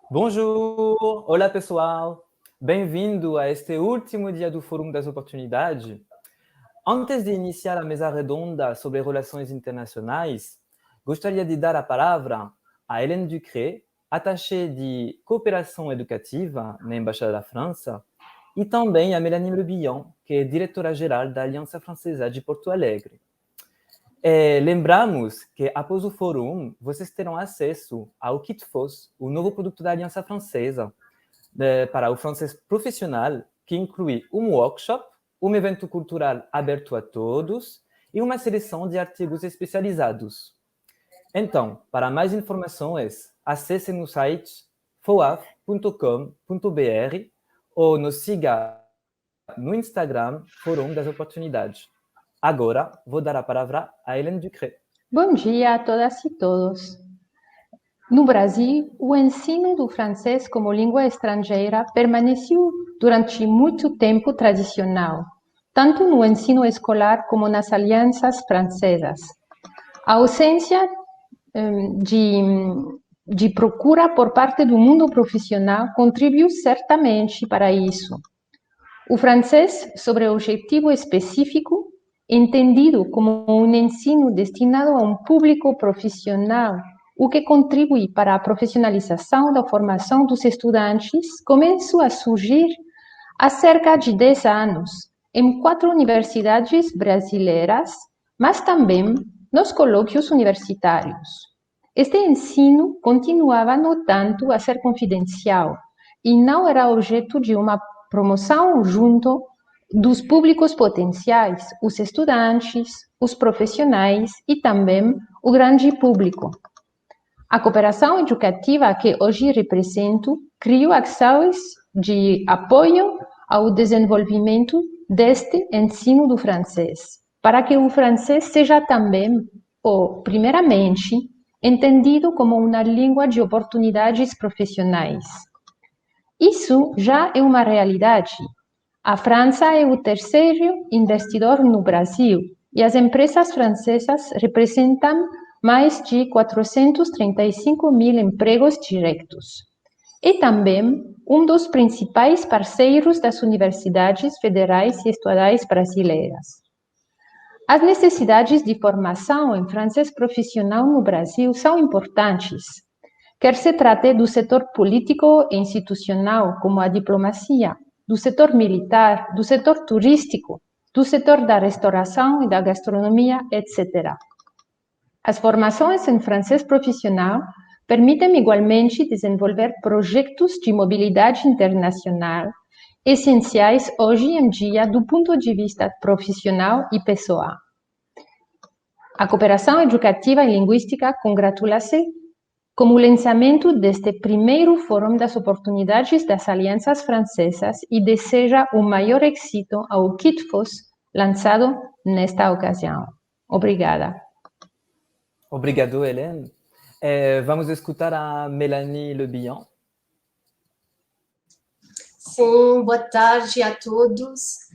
Bonjour! Olá, pessoal! Bem-vindo a este último dia do Fórum das Oportunidades. Antes de iniciar a mesa redonda sobre relações internacionais, gostaria de dar a palavra a Hélène Ducré, attachée de cooperação educativa na Embaixada da França, e também a Mélanie Le Bihan, que é diretora-geral da Aliança Francesa de Porto Alegre. Lembramos que, após o fórum, vocês terão acesso ao Kit FOS, o novo produto da Aliança Francesa, para o francês profissional, que inclui um workshop, um evento cultural aberto a todos e uma seleção de artigos especializados. Então, para mais informações, acessem o site foaf.com.br ou nos siga no Instagram Fórum das Oportunidades. Agora, vou dar a palavra a Hélène Ducré. Bom dia a todas e todos. No Brasil, o ensino do francês como língua estrangeira permaneceu durante muito tempo tradicional, tanto no ensino escolar como nas alianças francesas. A ausência de procura por parte do mundo profissional contribuiu certamente para isso. O francês, sobre objetivo específico, entendido como um ensino destinado a um público profissional, o que contribui para a profissionalização da formação dos estudantes, começou a surgir há cerca de 10 anos, em 4 universidades brasileiras, mas também nos colóquios universitários. Este ensino continuava, no tanto, a ser confidencial e não era objeto de uma promoção junto dos públicos potenciais, os estudantes, os profissionais e também o grande público. A cooperação educativa que hoje represento criou ações de apoio ao desenvolvimento deste ensino do francês, para que o francês seja também, primeiramente, entendido como uma língua de oportunidades profissionais. Isso já é uma realidade. A França é o terceiro investidor no Brasil e as empresas francesas representam mais de 435 mil empregos diretos. É também um dos principais parceiros das universidades federais e estaduais brasileiras. As necessidades de formação em francês profissional no Brasil são importantes, quer se trate do setor político e institucional, como a diplomacia, do setor militar, do setor turístico, do setor da restauração e da gastronomia, etc. As formações em francês profissional permitem igualmente desenvolver projetos de mobilidade internacional essenciais hoje em dia do ponto de vista profissional e pessoal. A cooperação educativa e linguística congratula-se como o lançamento deste primeiro Fórum das Oportunidades das Alianças Francesas e deseja o maior êxito ao Kit FOS lançado nesta ocasião. Obrigada. Obrigado, Hélène. Vamos escutar a Mélanie Le Bihan. Sim, boa tarde a todos.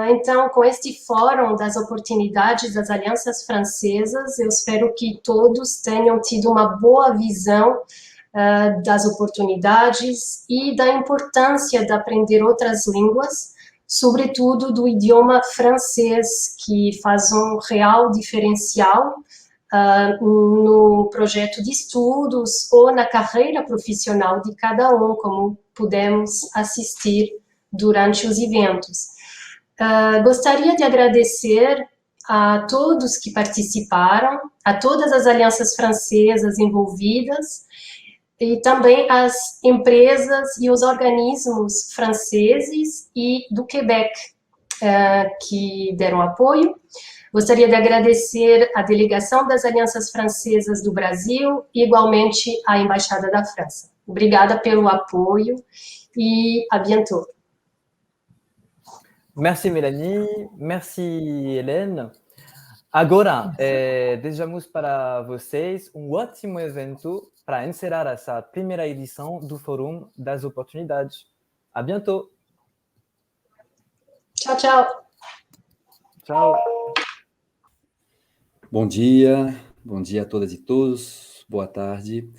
Então, com este Fórum das Oportunidades das Alianças Francesas, eu espero que todos tenham tido uma boa visão das oportunidades e da importância de aprender outras línguas, sobretudo do idioma francês, que faz um real diferencial no projeto de estudos ou na carreira profissional de cada um, como pudemos assistir durante os eventos. Gostaria de agradecer a todos que participaram, a todas as alianças francesas envolvidas e também as empresas e os organismos franceses e do Quebec que deram apoio. Gostaria de agradecer a delegação das alianças francesas do Brasil e igualmente a Embaixada da França. Obrigada pelo apoio e à bientôt. Merci, Mélanie. Merci, Hélène. Agora, desejamos para vocês ótimo evento para encerrar essa primeira edição do Fórum das Oportunidades. À bientôt. Tchau, tchau. Tchau. Bom dia, bom dia a todas e todos, boa tarde.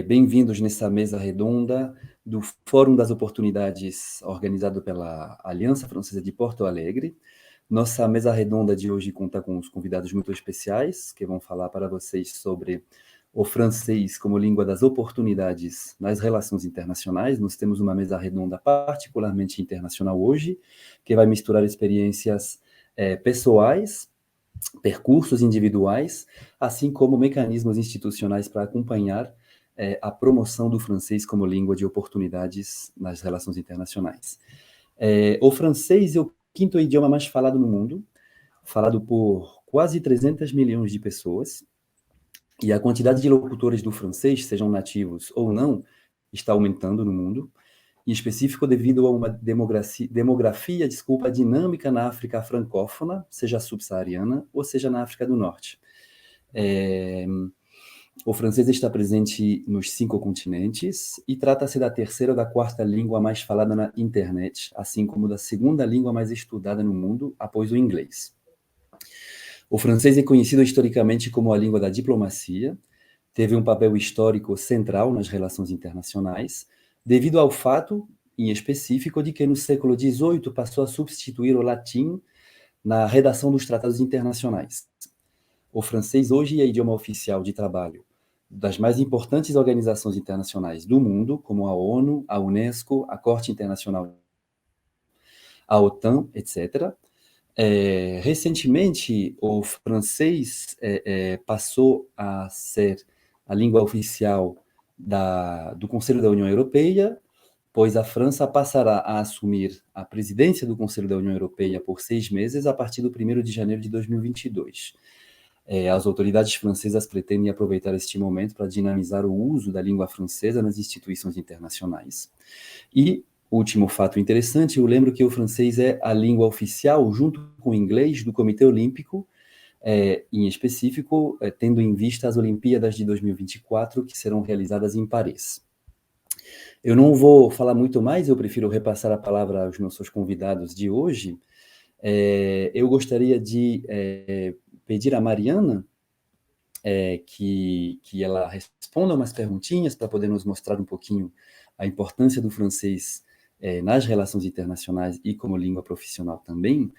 Bem-vindos nessa mesa redonda do Fórum das Oportunidades, organizado pela Aliança Francesa de Porto Alegre. Nossa mesa redonda de hoje conta com os convidados muito especiais, que vão falar para vocês sobre o francês como língua das oportunidades nas relações internacionais. Nós temos uma mesa redonda particularmente internacional hoje, que vai misturar experiências pessoais, percursos individuais, assim como mecanismos institucionais para acompanhar a promoção do francês como língua de oportunidades nas relações internacionais. O francês é o quinto idioma mais falado no mundo, falado por quase 300 milhões de pessoas, e a quantidade de locutores do francês, sejam nativos ou não, está aumentando no mundo, em específico devido a uma demografia dinâmica na África francófona, seja subsaariana ou seja na África do Norte. O francês está presente nos 5 continentes e trata-se da terceira ou da quarta língua mais falada na internet, assim como da segunda língua mais estudada no mundo, após o inglês. O francês é conhecido historicamente como a língua da diplomacia, teve um papel histórico central nas relações internacionais, devido ao fato, em específico, de que no século XVIII passou a substituir o latim na redação dos tratados internacionais. O francês hoje é idioma oficial de trabalho das mais importantes organizações internacionais do mundo, como a ONU, a Unesco, a Corte Internacional, a OTAN, etc. Recentemente, o francês passou a ser a língua oficial do Conselho da União Europeia, pois a França passará a assumir a presidência do Conselho da União Europeia por 6 meses a partir do 1º de janeiro de 2022. As autoridades francesas pretendem aproveitar este momento para dinamizar o uso da língua francesa nas instituições internacionais. E, último fato interessante, eu lembro que o francês é a língua oficial, junto com o inglês, do Comitê Olímpico, em específico, tendo em vista as Olimpíadas de 2024, que serão realizadas em Paris. Eu não vou falar muito mais, eu prefiro repassar a palavra aos nossos convidados de hoje. Eu gostaria de pedir a Mariana que ela responda umas perguntinhas para poder nos mostrar um pouquinho a importância do francês nas relações internacionais e como língua profissional também.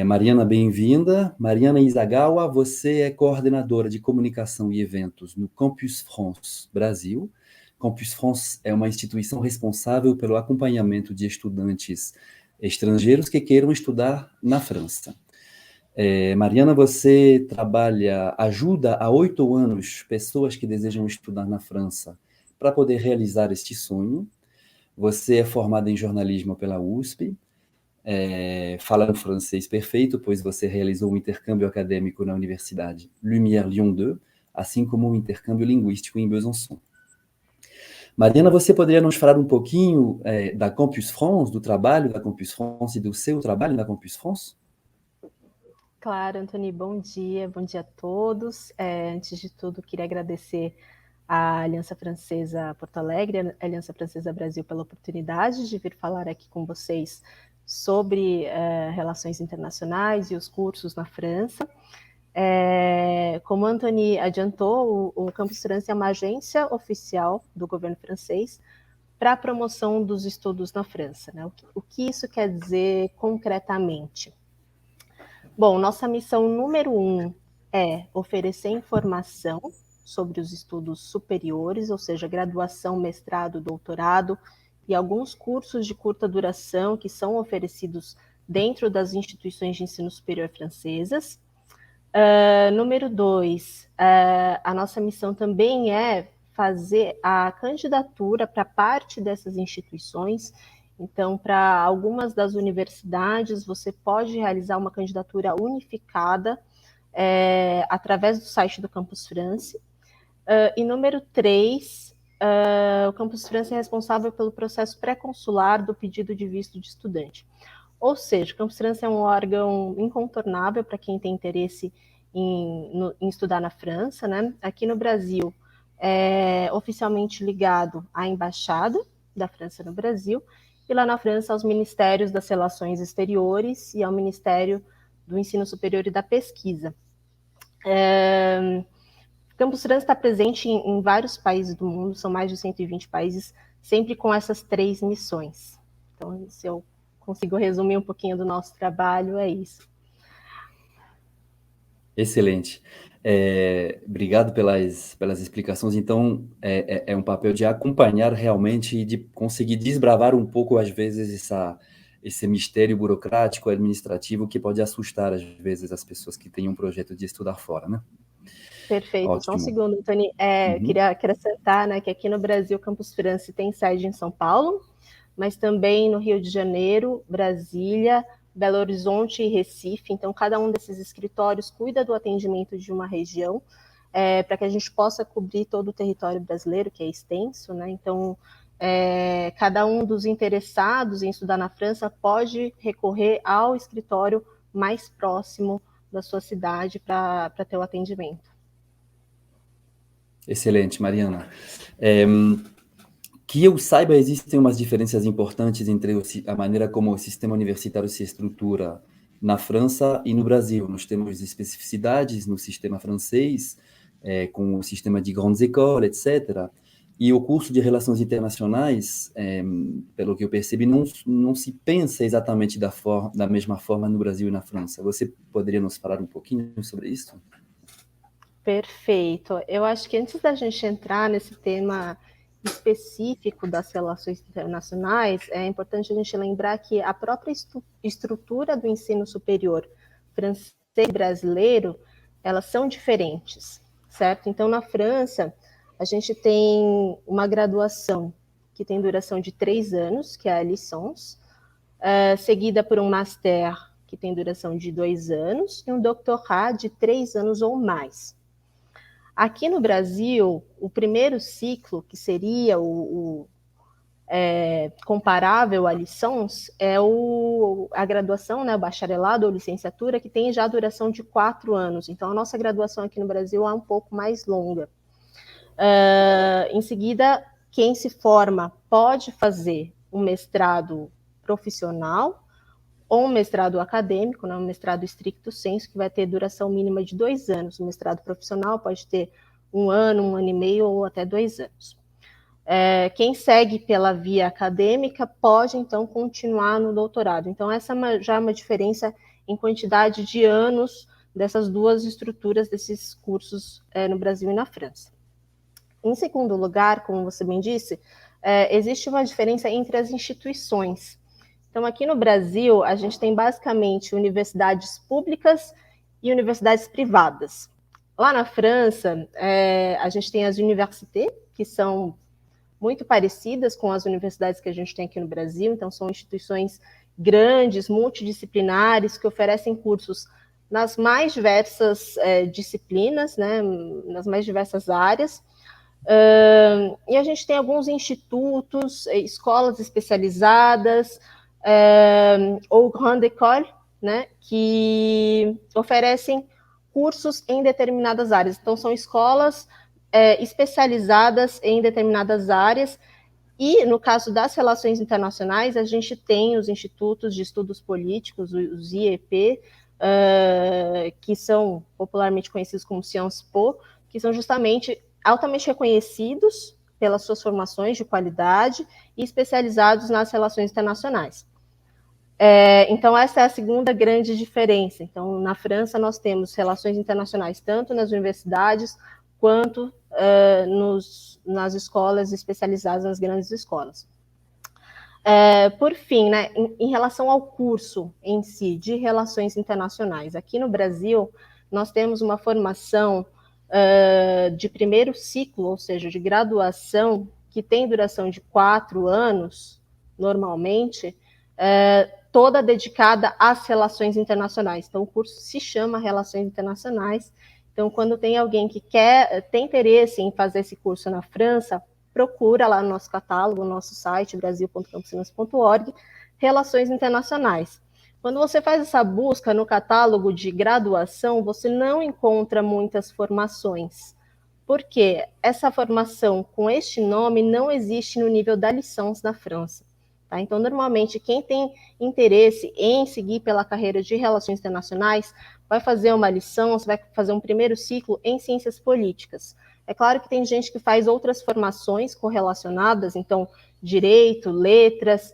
Mariana, bem-vinda. Mariana Isagawa, você é coordenadora de comunicação e eventos no Campus France Brasil. Campus France é uma instituição responsável pelo acompanhamento de estudantes estrangeiros que queiram estudar na França. Mariana, você ajuda há 8 anos pessoas que desejam estudar na França para poder realizar este sonho. Você é formada em jornalismo pela USP, fala no francês perfeito, pois você realizou um intercâmbio acadêmico na Universidade Lumière Lyon 2, assim como um intercâmbio linguístico em Besançon. Mariana, você poderia nos falar um pouquinho da Campus France, do trabalho da Campus France e do seu trabalho na Campus France? Claro, Antony, bom dia a todos. Antes de tudo, queria agradecer à Aliança Francesa Porto Alegre, a Aliança Francesa Brasil, pela oportunidade de vir falar aqui com vocês sobre relações internacionais e os cursos na França. Como Antony adiantou, o Campus France é uma agência oficial do governo francês para a promoção dos estudos na França, né? O que isso quer dizer concretamente? Bom, nossa missão número 1 é oferecer informação sobre os estudos superiores, ou seja, graduação, mestrado, doutorado e alguns cursos de curta duração que são oferecidos dentro das instituições de ensino superior francesas. Número 2, a nossa missão também é fazer a candidatura para parte dessas instituições. Então, para algumas das universidades, você pode realizar uma candidatura unificada através do site do Campus France. E número 3, o Campus France é responsável pelo processo pré-consular do pedido de visto de estudante. Ou seja, o Campus France é um órgão incontornável para quem tem interesse em estudar na França, né? Aqui no Brasil, é oficialmente ligado à Embaixada da França no Brasil, e lá na França aos Ministérios das Relações Exteriores e ao Ministério do Ensino Superior e da Pesquisa. Campus France está presente em vários países do mundo, são mais de 120 países, sempre com essas 3 missões. Então, se eu consigo resumir um pouquinho do nosso trabalho, é isso. Excelente. Obrigado pelas explicações. Então, é um papel de acompanhar realmente e de conseguir desbravar um pouco, às vezes, esse mistério burocrático, administrativo, que pode assustar, às vezes, as pessoas que têm um projeto de estudar fora, né? Perfeito. Ótimo. Só um segundo, Tony. Queria acrescentar, né, que aqui no Brasil, o Campus France tem sede em São Paulo, mas também no Rio de Janeiro, Brasília, Belo Horizonte e Recife. Então, cada um desses escritórios cuida do atendimento de uma região, para que a gente possa cobrir todo o território brasileiro, que é extenso, né? Então, cada um dos interessados em estudar na França pode recorrer ao escritório mais próximo da sua cidade para ter o atendimento. Excelente, Mariana. Que eu saiba, existem umas diferenças importantes entre a maneira como o sistema universitário se estrutura na França e no Brasil. Nós temos especificidades no sistema francês, com o sistema de grandes écoles, etc. E o curso de Relações Internacionais, pelo que eu percebi, não se pensa exatamente da mesma forma no Brasil e na França. Você poderia nos falar um pouquinho sobre isso? Perfeito. Eu acho que antes da gente entrar nesse tema específico das relações internacionais, é importante a gente lembrar que a própria estrutura do ensino superior francês e brasileiro, elas são diferentes, certo? Então, na França, a gente tem uma graduação que tem duração de 3 anos, que é a licence, seguida por um master que tem duração de 2 anos, e um doutorat de 3 anos ou mais. Aqui no Brasil, o primeiro ciclo, que seria o comparável à licence, é a graduação, né, o bacharelado ou licenciatura, que tem já a duração de 4 anos. Então, a nossa graduação aqui no Brasil é um pouco mais longa. Em seguida, quem se forma pode fazer um mestrado profissional ou um mestrado acadêmico, né, um mestrado stricto sensu, que vai ter duração mínima de 2 anos. O mestrado profissional pode ter 1 ano, 1 ano e meio ou até 2 anos. Quem segue pela via acadêmica pode, então, continuar no doutorado. Então, essa já é uma diferença em quantidade de anos dessas duas estruturas desses cursos no Brasil e na França. Em segundo lugar, como você bem disse, existe uma diferença entre as instituições. Então, aqui no Brasil, a gente tem basicamente universidades públicas e universidades privadas. Lá na França, a gente tem as universités, que são muito parecidas com as universidades que a gente tem aqui no Brasil. Então, são instituições grandes, multidisciplinares, que oferecem cursos nas mais diversas disciplinas, né, nas mais diversas áreas. E a gente tem alguns institutos, escolas especializadas, ou grande école, né, que oferecem cursos em determinadas áreas. Então, são escolas especializadas em determinadas áreas. E, no caso das relações internacionais, a gente tem os institutos de estudos políticos, os IEP, que são popularmente conhecidos como Sciences Po, que são justamente altamente reconhecidos pelas suas formações de qualidade e especializados nas relações internacionais. Então, essa é a segunda grande diferença. Então, na França, nós temos relações internacionais tanto nas universidades quanto nas escolas especializadas, nas grandes escolas. Por fim, né, em relação ao curso em si de relações internacionais, aqui no Brasil, nós temos uma formação de primeiro ciclo, ou seja, de graduação, que tem duração de 4 anos, normalmente, toda dedicada às relações internacionais. Então, o curso se chama Relações Internacionais. Então, quando tem alguém que tem interesse em fazer esse curso na França, procura lá no nosso catálogo, no nosso site, brasil.campusinas.org, Relações Internacionais. Quando você faz essa busca no catálogo de graduação, você não encontra muitas formações, porque essa formação com este nome não existe no nível da licence na França. Tá? Então, normalmente, quem tem interesse em seguir pela carreira de Relações Internacionais vai fazer uma lição, você vai fazer um primeiro ciclo em Ciências Políticas. É claro que tem gente que faz outras formações correlacionadas, então, Direito, Letras,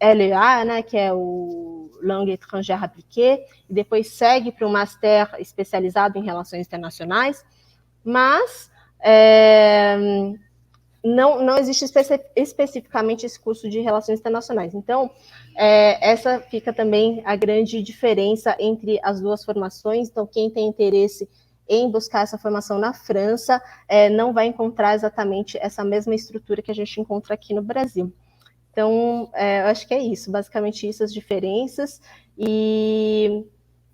LEA, né, que é o Langue Étrangère Appliquée, e depois segue para um Master especializado em Relações Internacionais, mas não existe especificamente esse curso de Relações Internacionais. Então, essa fica também a grande diferença entre as duas formações. Então, quem tem interesse em buscar essa formação na França não vai encontrar exatamente essa mesma estrutura que a gente encontra aqui no Brasil. Então, eu acho que é isso, basicamente isso, as diferenças. E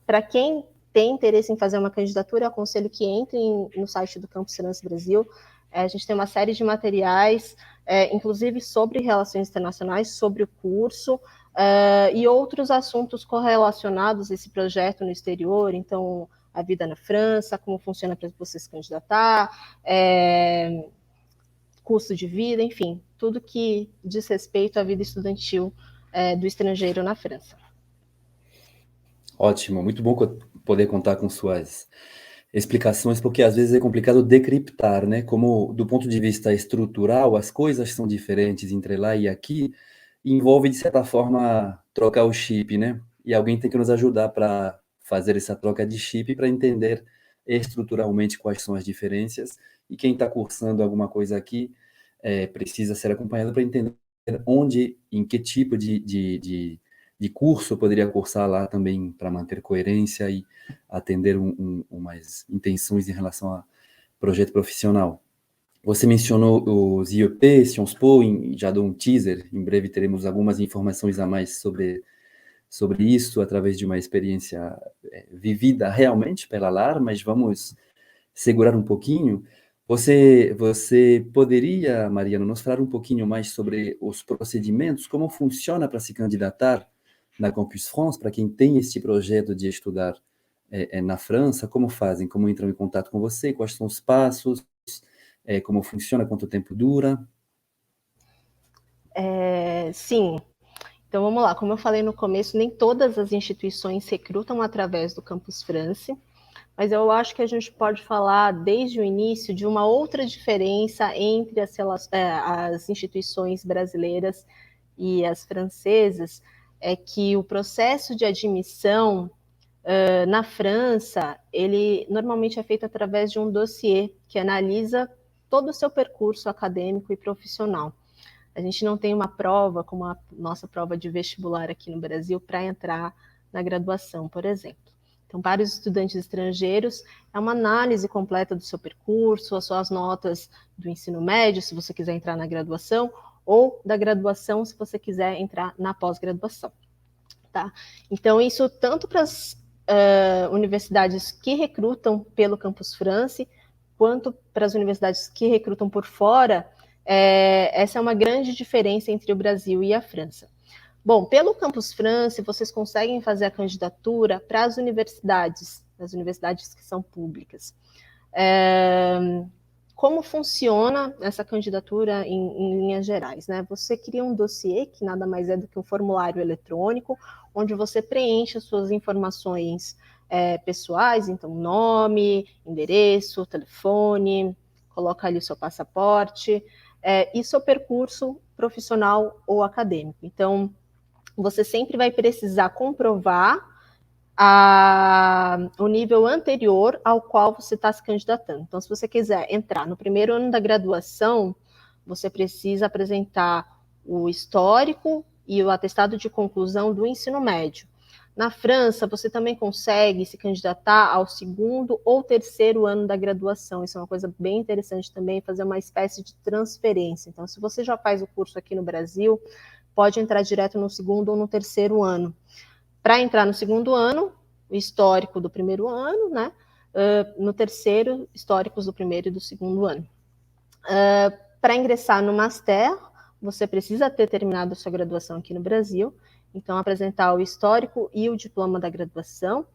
para quem tem interesse em fazer uma candidatura, eu aconselho que entre no site do Campus França Brasil. A gente tem uma série de materiais, inclusive sobre relações internacionais, sobre o curso, e outros assuntos correlacionados a esse projeto no exterior, então, a vida na França, como funciona para você se candidatar, custo de vida, enfim, tudo que diz respeito à vida estudantil do estrangeiro na França. Ótimo, muito bom poder contar com suas explicações, porque às vezes é complicado decriptar, né? Como, do ponto de vista estrutural, as coisas são diferentes entre lá e aqui, e envolve, de certa forma, trocar o chip, né? E alguém tem que nos ajudar para fazer essa troca de chip, para entender estruturalmente quais são as diferenças, e quem está cursando alguma coisa aqui precisa ser acompanhado para entender onde, em que tipo de curso eu poderia cursar lá também para manter coerência e atender umas intenções em relação a projeto profissional. Você mencionou os IEP, Sciences Po, já dou um teaser, em breve teremos algumas informações a mais sobre isso, através de uma experiência vivida realmente pela LAR, mas vamos segurar um pouquinho. Você poderia, Mariana, nos falar um pouquinho mais sobre os procedimentos, como funciona para se candidatar na Campus France, para quem tem este projeto de estudar na França, como fazem, como entram em contato com você, quais são os passos, como funciona, quanto tempo dura? Sim, então vamos lá, como eu falei no começo, nem todas as instituições recrutam através do Campus France, mas eu acho que a gente pode falar desde o início de uma outra diferença entre as instituições brasileiras e as francesas, é que o processo de admissão na França, ele normalmente é feito através de um dossiê que analisa todo o seu percurso acadêmico e profissional. A gente não tem uma prova, como a nossa prova de vestibular aqui no Brasil, para entrar na graduação, por exemplo. Então, para os estudantes estrangeiros, é uma análise completa do seu percurso, as suas notas do ensino médio, se você quiser entrar na graduação, ou da graduação, se você quiser entrar na pós-graduação. Tá? Então, isso tanto para as universidades que recrutam pelo Campus France, quanto para as universidades que recrutam por fora, essa é uma grande diferença entre o Brasil e a França. Bom, pelo Campus France, vocês conseguem fazer a candidatura para as universidades que são públicas. Como funciona essa candidatura em linhas gerais, né? Você cria um dossiê, que nada mais é do que um formulário eletrônico, onde você preenche as suas informações pessoais, então nome, endereço, telefone, coloca ali o seu passaporte, e seu percurso profissional ou acadêmico. Então, você sempre vai precisar comprovar o nível anterior ao qual você está se candidatando. Então, se você quiser entrar no primeiro ano da graduação, você precisa apresentar o histórico e o atestado de conclusão do ensino médio. Na França, você também consegue se candidatar ao segundo ou terceiro ano da graduação. Isso é uma coisa bem interessante também, fazer uma espécie de transferência. Então, se você já faz o curso aqui no Brasil, pode entrar direto no segundo ou no terceiro ano. Para entrar no segundo ano, o histórico do primeiro ano, né? No terceiro, históricos do primeiro e do segundo ano. Para ingressar no Master, você precisa ter terminado a sua graduação aqui no Brasil, então apresentar o histórico e o diploma da graduação.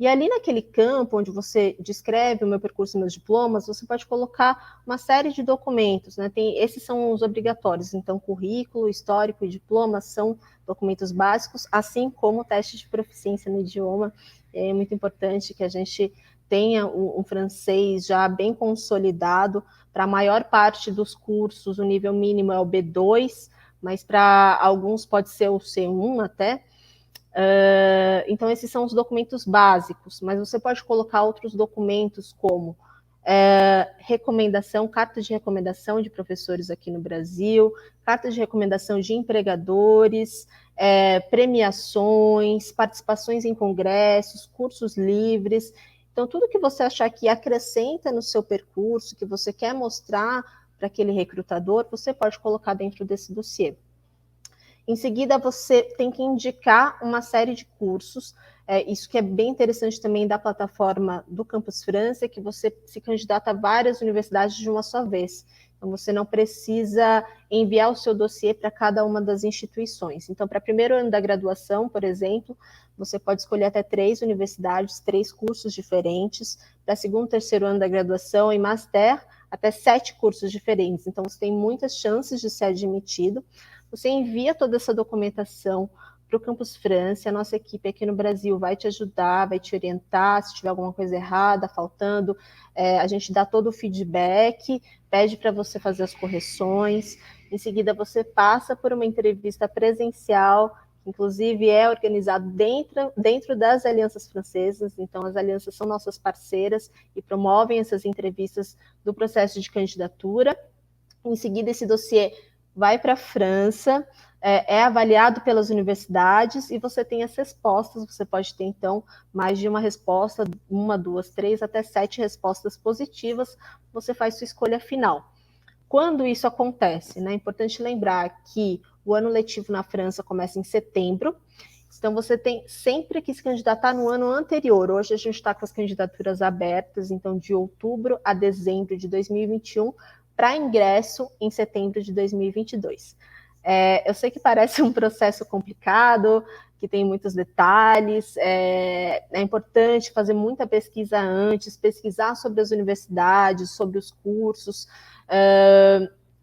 E ali naquele campo onde você descreve o meu percurso e meus diplomas, você pode colocar uma série de documentos, né? Esses são os obrigatórios, então currículo, histórico e diploma são documentos básicos, assim como o teste de proficiência no idioma. É muito importante que a gente tenha um francês já bem consolidado. Para a maior parte dos cursos, o nível mínimo é o B2, mas para alguns pode ser o C1 até. Então, esses são os documentos básicos, mas você pode colocar outros documentos como recomendação, carta de recomendação de professores aqui no Brasil, carta de recomendação de empregadores, premiações, participações em congressos, cursos livres. Então, tudo que você achar que acrescenta no seu percurso, que você quer mostrar para aquele recrutador, você pode colocar dentro desse dossiê. Em seguida, você tem que indicar uma série de cursos, isso que é bem interessante também da plataforma do Campus França, que você se candidata a várias universidades de uma só vez. Então, você não precisa enviar o seu dossiê para cada uma das instituições. Então, para primeiro ano da graduação, por exemplo, você pode escolher até 3 universidades, 3 cursos diferentes. Para segundo e terceiro ano da graduação, em Master, até 7 cursos diferentes. Então, você tem muitas chances de ser admitido. Você envia toda essa documentação para o Campus França, a nossa equipe aqui no Brasil vai te ajudar, vai te orientar, se tiver alguma coisa errada, faltando, a gente dá todo o feedback, pede para você fazer as correções, em seguida você passa por uma entrevista presencial, que inclusive é organizado dentro das alianças francesas, então as alianças são nossas parceiras e promovem essas entrevistas do processo de candidatura. Em seguida, esse dossiê vai para a França, é avaliado pelas universidades e você tem as respostas, você pode ter, então, mais de uma resposta, 1, 2, 3, até 7 respostas positivas, você faz sua escolha final. Quando isso acontece, né, é importante lembrar que o ano letivo na França começa em setembro, então você tem sempre que se candidatar no ano anterior. Hoje a gente está com as candidaturas abertas, então de outubro a dezembro de 2021, para ingresso em setembro de 2022. Eu sei que parece um processo complicado, que tem muitos detalhes, é importante fazer muita pesquisa antes, pesquisar sobre as universidades, sobre os cursos,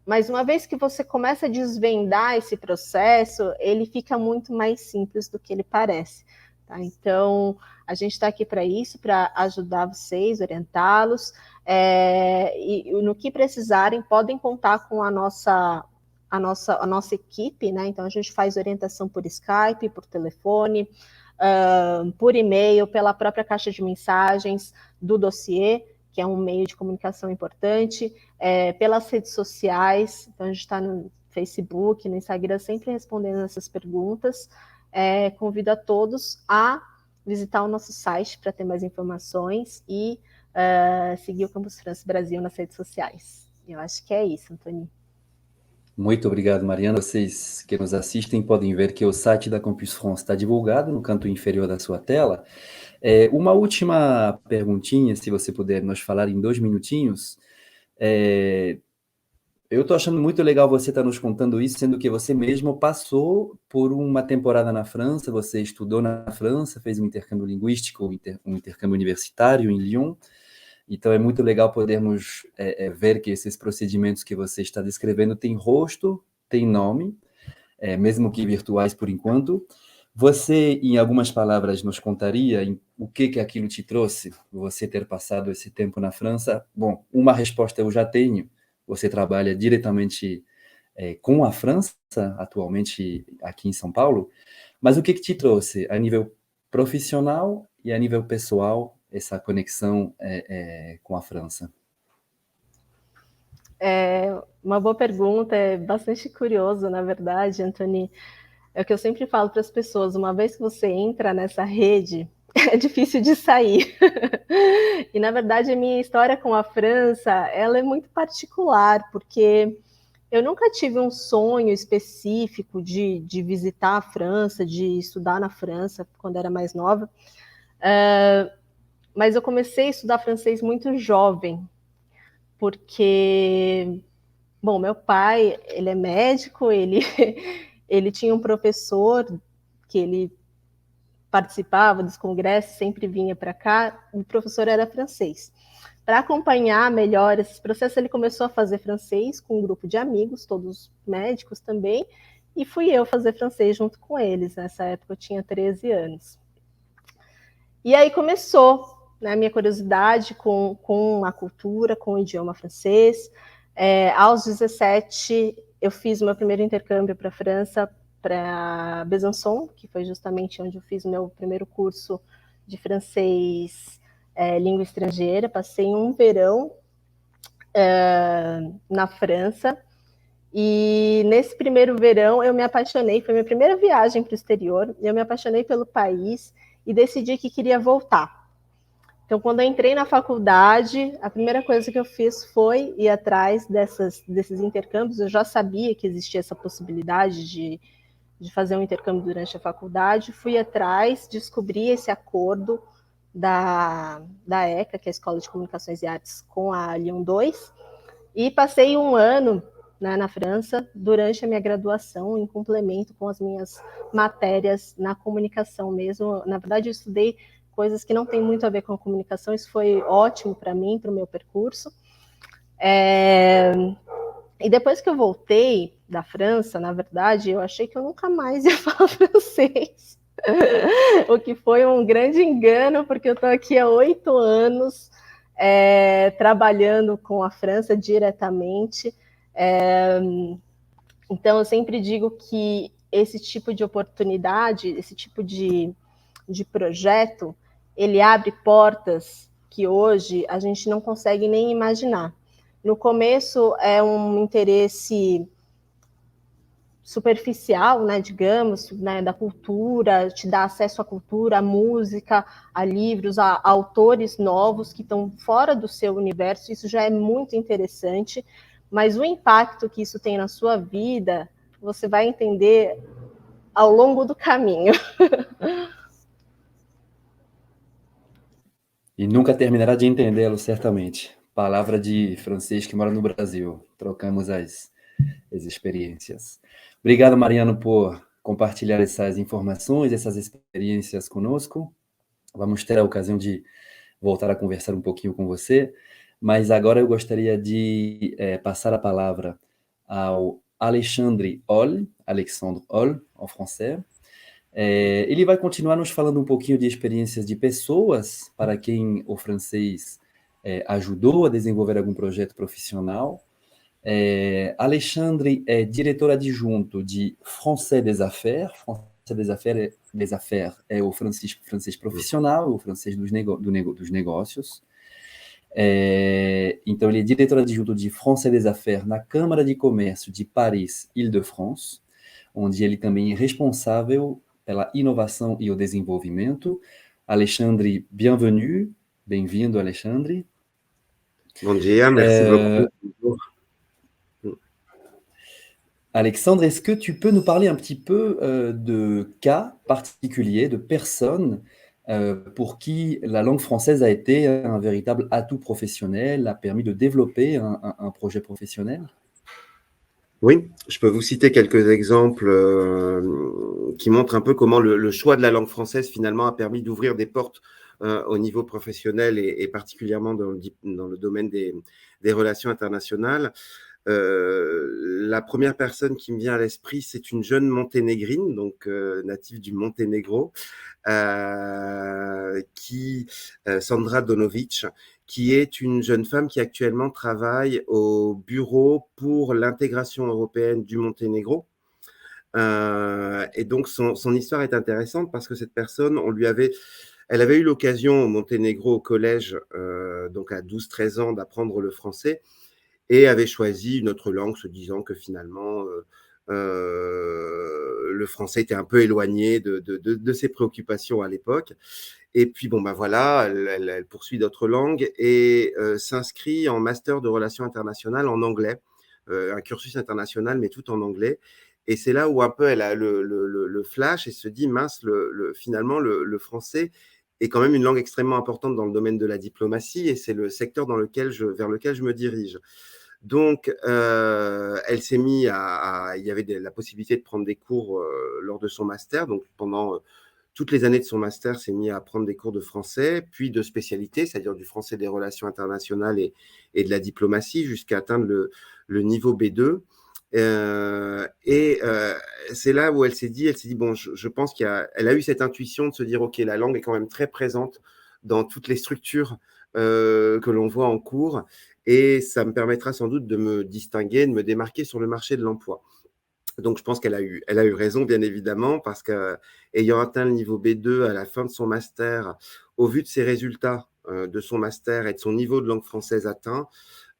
mas uma vez que você começa a desvendar esse processo, ele fica muito mais simples do que ele parece. Tá? Então, a gente está aqui para isso, para ajudar vocês, orientá-los, e no que precisarem, podem contar com a nossa equipe, né? Então, a gente faz orientação por Skype, por telefone, por e-mail, pela própria caixa de mensagens do dossiê, que é um meio de comunicação importante, pelas redes sociais, então a gente está no Facebook, no Instagram, sempre respondendo essas perguntas. Convido a todos a visitar o nosso site para ter mais informações e seguir o Campus França Brasil nas redes sociais. Eu acho que é isso, Antônio. Muito obrigado, Mariana. Vocês que nos assistem podem ver que o site da Campus France está divulgado no canto inferior da sua tela. Uma última perguntinha, se você puder nos falar em 2 minutinhos. Eu estou achando muito legal você estar nos contando isso, sendo que você mesmo passou por uma temporada na França, você estudou na França, fez um intercâmbio linguístico, um intercâmbio universitário em Lyon. Então, é muito legal podermos ver que esses procedimentos que você está descrevendo têm rosto, têm nome, mesmo que virtuais por enquanto. Você, em algumas palavras, nos contaria o que aquilo te trouxe, você ter passado esse tempo na França? Bom, uma resposta eu já tenho. Você trabalha diretamente com a França, atualmente aqui em São Paulo, mas o que te trouxe a nível profissional e a nível pessoal essa conexão com a França? Uma boa pergunta, é bastante curioso, na verdade, Antônio. É o que eu sempre falo para as pessoas, uma vez que você entra nessa rede, é difícil de sair. E, na verdade, a minha história com a França, ela é muito particular, porque eu nunca tive um sonho específico de visitar a França, de estudar na França, quando era mais nova. Mas eu comecei a estudar francês muito jovem, porque, bom, meu pai, ele é médico, ele tinha um professor que ele participava dos congressos, sempre vinha para cá, o professor era francês. Para acompanhar melhor esse processo, ele começou a fazer francês com um grupo de amigos, todos médicos também, e fui eu fazer francês junto com eles. Nessa época eu tinha 13 anos. E aí começou, né, a minha curiosidade com a cultura, com o idioma francês. Aos 17, eu fiz o meu primeiro intercâmbio para a França, para Besançon, que foi justamente onde eu fiz o meu primeiro curso de francês, língua estrangeira. Passei um verão na França, e nesse primeiro verão eu me apaixonei, foi minha primeira viagem para o exterior, eu me apaixonei pelo país e decidi que queria voltar. Então, quando eu entrei na faculdade, a primeira coisa que eu fiz foi ir atrás desses intercâmbios. Eu já sabia que existia essa possibilidade de fazer um intercâmbio durante a faculdade, fui atrás, descobri esse acordo da ECA, que é a Escola de Comunicações e Artes, com a Lyon 2, e passei um ano, né, na França, durante a minha graduação, em complemento com as minhas matérias na comunicação mesmo. Na verdade, eu estudei coisas que não têm muito a ver com a comunicação, isso foi ótimo para mim, para o meu percurso. E depois que eu voltei da França, na verdade, eu achei que eu nunca mais ia falar francês. O que foi um grande engano, porque eu estou aqui há 8 anos trabalhando com a França diretamente. Então, eu sempre digo que esse tipo de oportunidade, esse tipo de projeto, ele abre portas que hoje a gente não consegue nem imaginar. No começo é um interesse superficial, né, digamos, né, da cultura, te dá acesso à cultura, à música, a livros, a autores novos que estão fora do seu universo. Isso já é muito interessante, mas o impacto que isso tem na sua vida, você vai entender ao longo do caminho. E nunca terminará de entendê-lo, certamente. Palavra de francês que mora no Brasil. Trocamos as experiências. Obrigado, Mariano, por compartilhar essas informações, essas experiências conosco. Vamos ter a ocasião de voltar a conversar um pouquinho com você, mas agora eu gostaria de passar a palavra ao Alexandre Oll, Alexandre Oll, en français. Ele vai continuar nos falando um pouquinho de experiências de pessoas para quem o francês ajudou a desenvolver algum projeto profissional. Alexandre é diretor adjunto de Français des Affaires. Français des Affaires é o francês profissional, o francês dos negócios. Então, ele é diretor adjunto de Français des Affaires na Câmara de Comércio de Paris, Île-de-France, onde ele também é responsável pela inovação e o desenvolvimento. Alexandre, bienvenue. Bem-vindo, Alexandre. Bom dia, merci beaucoup. Alexandre, est-ce que tu peux nous parler un petit peu de cas particuliers, de personnes pour qui la langue française a été un véritable atout professionnel, a permis de développer un projet professionnel? Oui, je peux vous citer quelques exemples qui montrent un peu comment le choix de la langue française finalement a permis d'ouvrir des portes au niveau professionnel et particulièrement dans le domaine des relations internationales. La première personne qui me vient à l'esprit, c'est une jeune monténégrine, donc native du Monténégro, Sandra Donovic, qui est une jeune femme qui actuellement travaille au bureau pour l'intégration européenne du Monténégro. Et donc, son histoire est intéressante parce que cette personne, elle avait eu l'occasion au Monténégro, au collège, donc à 12-13 ans, d'apprendre le français et avait choisi une autre langue, se disant que finalement, le français était un peu éloigné de ses préoccupations à l'époque. Et puis, bon, ben voilà, elle poursuit d'autres langues et s'inscrit en master de relations internationales en anglais, un cursus international, mais tout en anglais. Et c'est là où un peu elle a le flash et se dit, mince, finalement, le français est quand même une langue extrêmement importante dans le domaine de la diplomatie et c'est le secteur vers lequel je me dirige. Donc, elle s'est mise il y avait la possibilité de prendre des cours lors de son master, donc pendant toutes les années de son master, s'est mis à prendre des cours de français, puis de spécialité, c'est-à-dire du français des relations internationales et de la diplomatie, jusqu'à atteindre le niveau B2. C'est là où elle s'est dit, bon, je pense elle a eu cette intuition de se dire, ok, la langue est quand même très présente dans toutes les structures que l'on voit en cours, et ça me permettra sans doute de me distinguer, de me démarquer sur le marché de l'emploi. Donc, je pense qu'elle a eu raison, bien évidemment, parce qu'ayant atteint le niveau B2 à la fin de son master, au vu de ses résultats de son master et de son niveau de langue française atteint,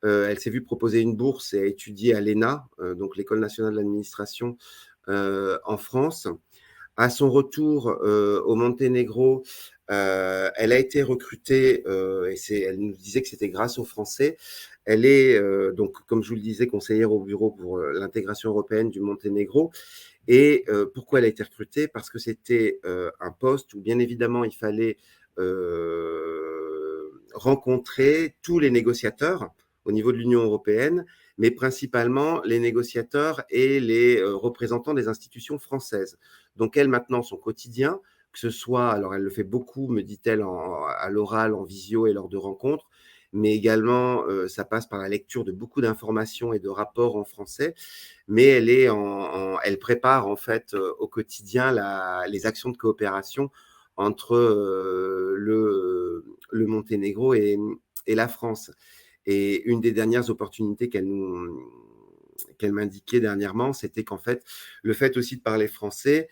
elle s'est vue proposer une bourse et a étudié à l'ENA, donc l'École nationale de l'administration en France. À son retour au Monténégro, elle a été recrutée, elle nous disait que c'était grâce aux Français. Elle est, donc, comme je vous le disais, conseillère au bureau pour l'intégration européenne du Monténégro. Et pourquoi elle a été recrutée? Parce que c'était un poste où, bien évidemment, il fallait rencontrer tous les négociateurs au niveau de l'Union européenne, mais principalement les négociateurs et les représentants des institutions françaises. Donc, elle, maintenant, son quotidien, que ce soit, alors elle le fait beaucoup, me dit-elle, à l'oral, en visio et lors de rencontres, mais également, ça passe par la lecture de beaucoup d'informations et de rapports en français, mais elle prépare en fait au quotidien les actions de coopération entre le Monténégro et la France. Et une des dernières opportunités qu'elle m'indiquait dernièrement, c'était qu'en fait, le fait aussi de parler français,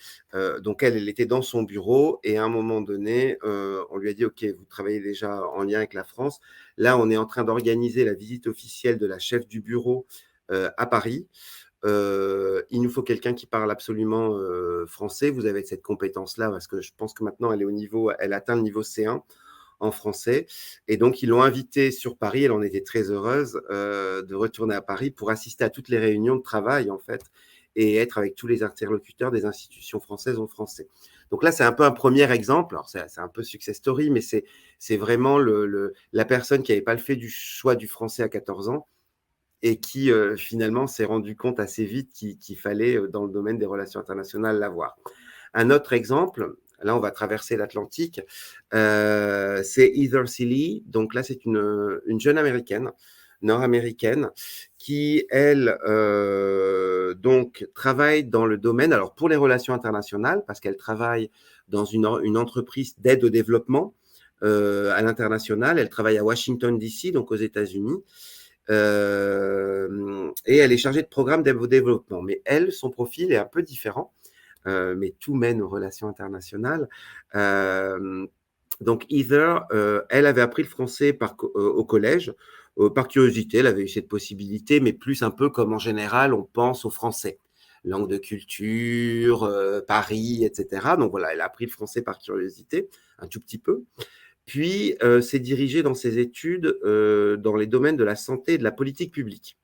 donc elle était dans son bureau et à un moment donné, on lui a dit « Ok, vous travaillez déjà en lien avec la France. Là, on est en train d'organiser la visite officielle de la chef du bureau à Paris. Il nous faut quelqu'un qui parle absolument français. Vous avez cette compétence-là parce que je pense que maintenant, elle atteint le niveau C1 en français. Et donc, ils l'ont invitée sur Paris. Elle en était très heureuse de retourner à Paris pour assister à toutes les réunions de travail, en fait, et être avec tous les interlocuteurs des institutions françaises en français. Donc là, c'est un peu un premier exemple. Alors, c'est un peu success story, mais c'est vraiment la personne qui n'avait pas fait du choix du français à 14 ans et qui, finalement, s'est rendu compte assez vite qu'il fallait, dans le domaine des relations internationales, l'avoir. Un autre exemple, là, on va traverser l'Atlantique, c'est Heather Seeley. Donc là, c'est une jeune américaine, nord-américaine, qui, elle, donc, travaille dans le domaine, alors pour les relations internationales, parce qu'elle travaille dans une entreprise d'aide au développement à l'international. Elle travaille à Washington, D.C., donc aux États-Unis. Et elle est chargée de programme d'aide au développement. Mais elle, son profil est un peu différent. Mais tout mène aux relations internationales. Donc, Heather, elle avait appris le français au collège, par curiosité. Elle avait eu cette possibilité, mais plus un peu comme en général, on pense au français. Langue de culture, Paris, etc. Donc voilà, elle a appris le français par curiosité, un tout petit peu. Puis, s'est dirigée dans ses études dans les domaines de la santé et de la politique publique.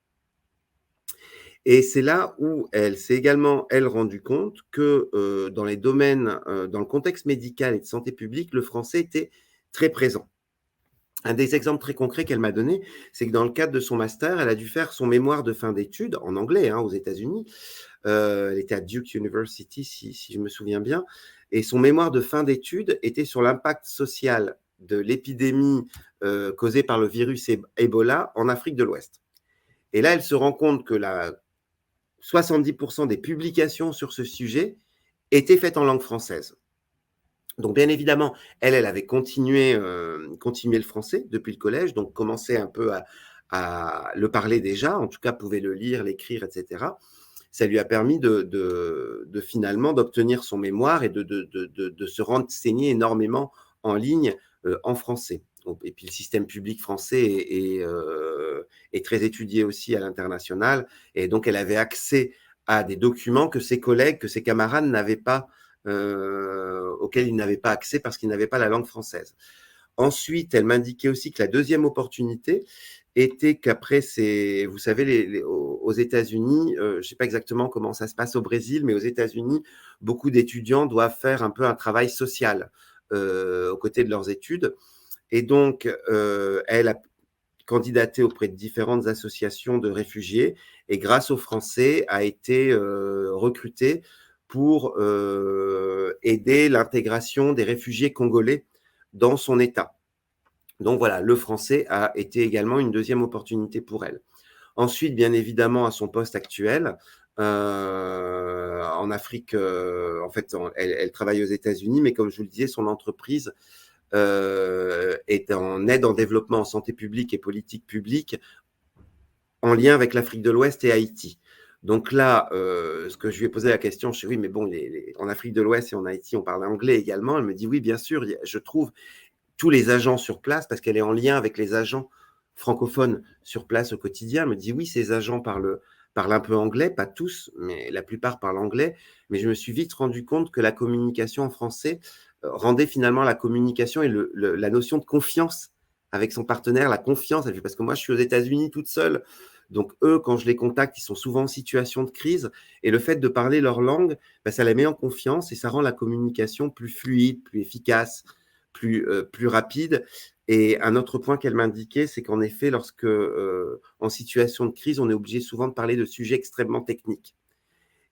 Et c'est là où elle s'est également, elle, rendue compte que dans les domaines, dans le contexte médical et de santé publique, le français était très présent. Un des exemples très concrets qu'elle m'a donné, c'est que dans le cadre de son master, elle a dû faire son mémoire de fin d'études, en anglais, aux États-Unis. Elle était à Duke University, si je me souviens bien. Et son mémoire de fin d'études était sur l'impact social de l'épidémie causée par le virus Ebola en Afrique de l'Ouest. Et là, elle se rend compte que 70% des publications sur ce sujet étaient faites en langue française. Donc, bien évidemment, elle avait continué le français depuis le collège, donc commençait un peu à le parler déjà, en tout cas pouvait le lire, l'écrire, etc. Ça lui a permis de finalement d'obtenir son mémoire et de se renseigner énormément en ligne en français. Et puis le système public français est très étudié aussi à l'international, et donc elle avait accès à des documents que ses collègues, que ses camarades n'avaient pas, auxquels ils n'avaient pas accès parce qu'ils n'avaient pas la langue française. Ensuite, elle m'indiquait aussi que la deuxième opportunité était qu'après, vous savez, aux États-Unis, je ne sais pas exactement comment ça se passe au Brésil, mais aux États-Unis, beaucoup d'étudiants doivent faire un peu un travail social aux côtés de leurs études. Et donc, elle a candidaté auprès de différentes associations de réfugiés et grâce aux Français a été recrutée pour aider l'intégration des réfugiés congolais dans son État. Donc voilà, le français a été également une deuxième opportunité pour elle. Ensuite, bien évidemment, à son poste actuel, en Afrique, en fait, elle travaille aux États-Unis, mais comme je vous le disais, son entreprise est en aide en développement en santé publique et politique publique en lien avec l'Afrique de l'Ouest et Haïti. Donc là, ce que je lui ai posé la question, je dis oui, mais bon, en Afrique de l'Ouest et en Haïti, on parle anglais également. Elle me dit oui, bien sûr, je trouve tous les agents sur place, parce qu'elle est en lien avec les agents francophones sur place au quotidien. Elle me dit oui, ces agents parlent un peu anglais, pas tous, mais la plupart parlent anglais. Mais je me suis vite rendu compte que la communication en français rendait finalement la communication et la notion de confiance avec son partenaire, la confiance, parce que moi, je suis aux États-Unis toute seule. Donc, eux, quand je les contacte, ils sont souvent en situation de crise. Et le fait de parler leur langue, ça les met en confiance et ça rend la communication plus fluide, plus efficace, plus rapide. Et un autre point qu'elle m'indiquait, c'est qu'en effet, lorsque, en situation de crise, on est obligé souvent de parler de sujets extrêmement techniques.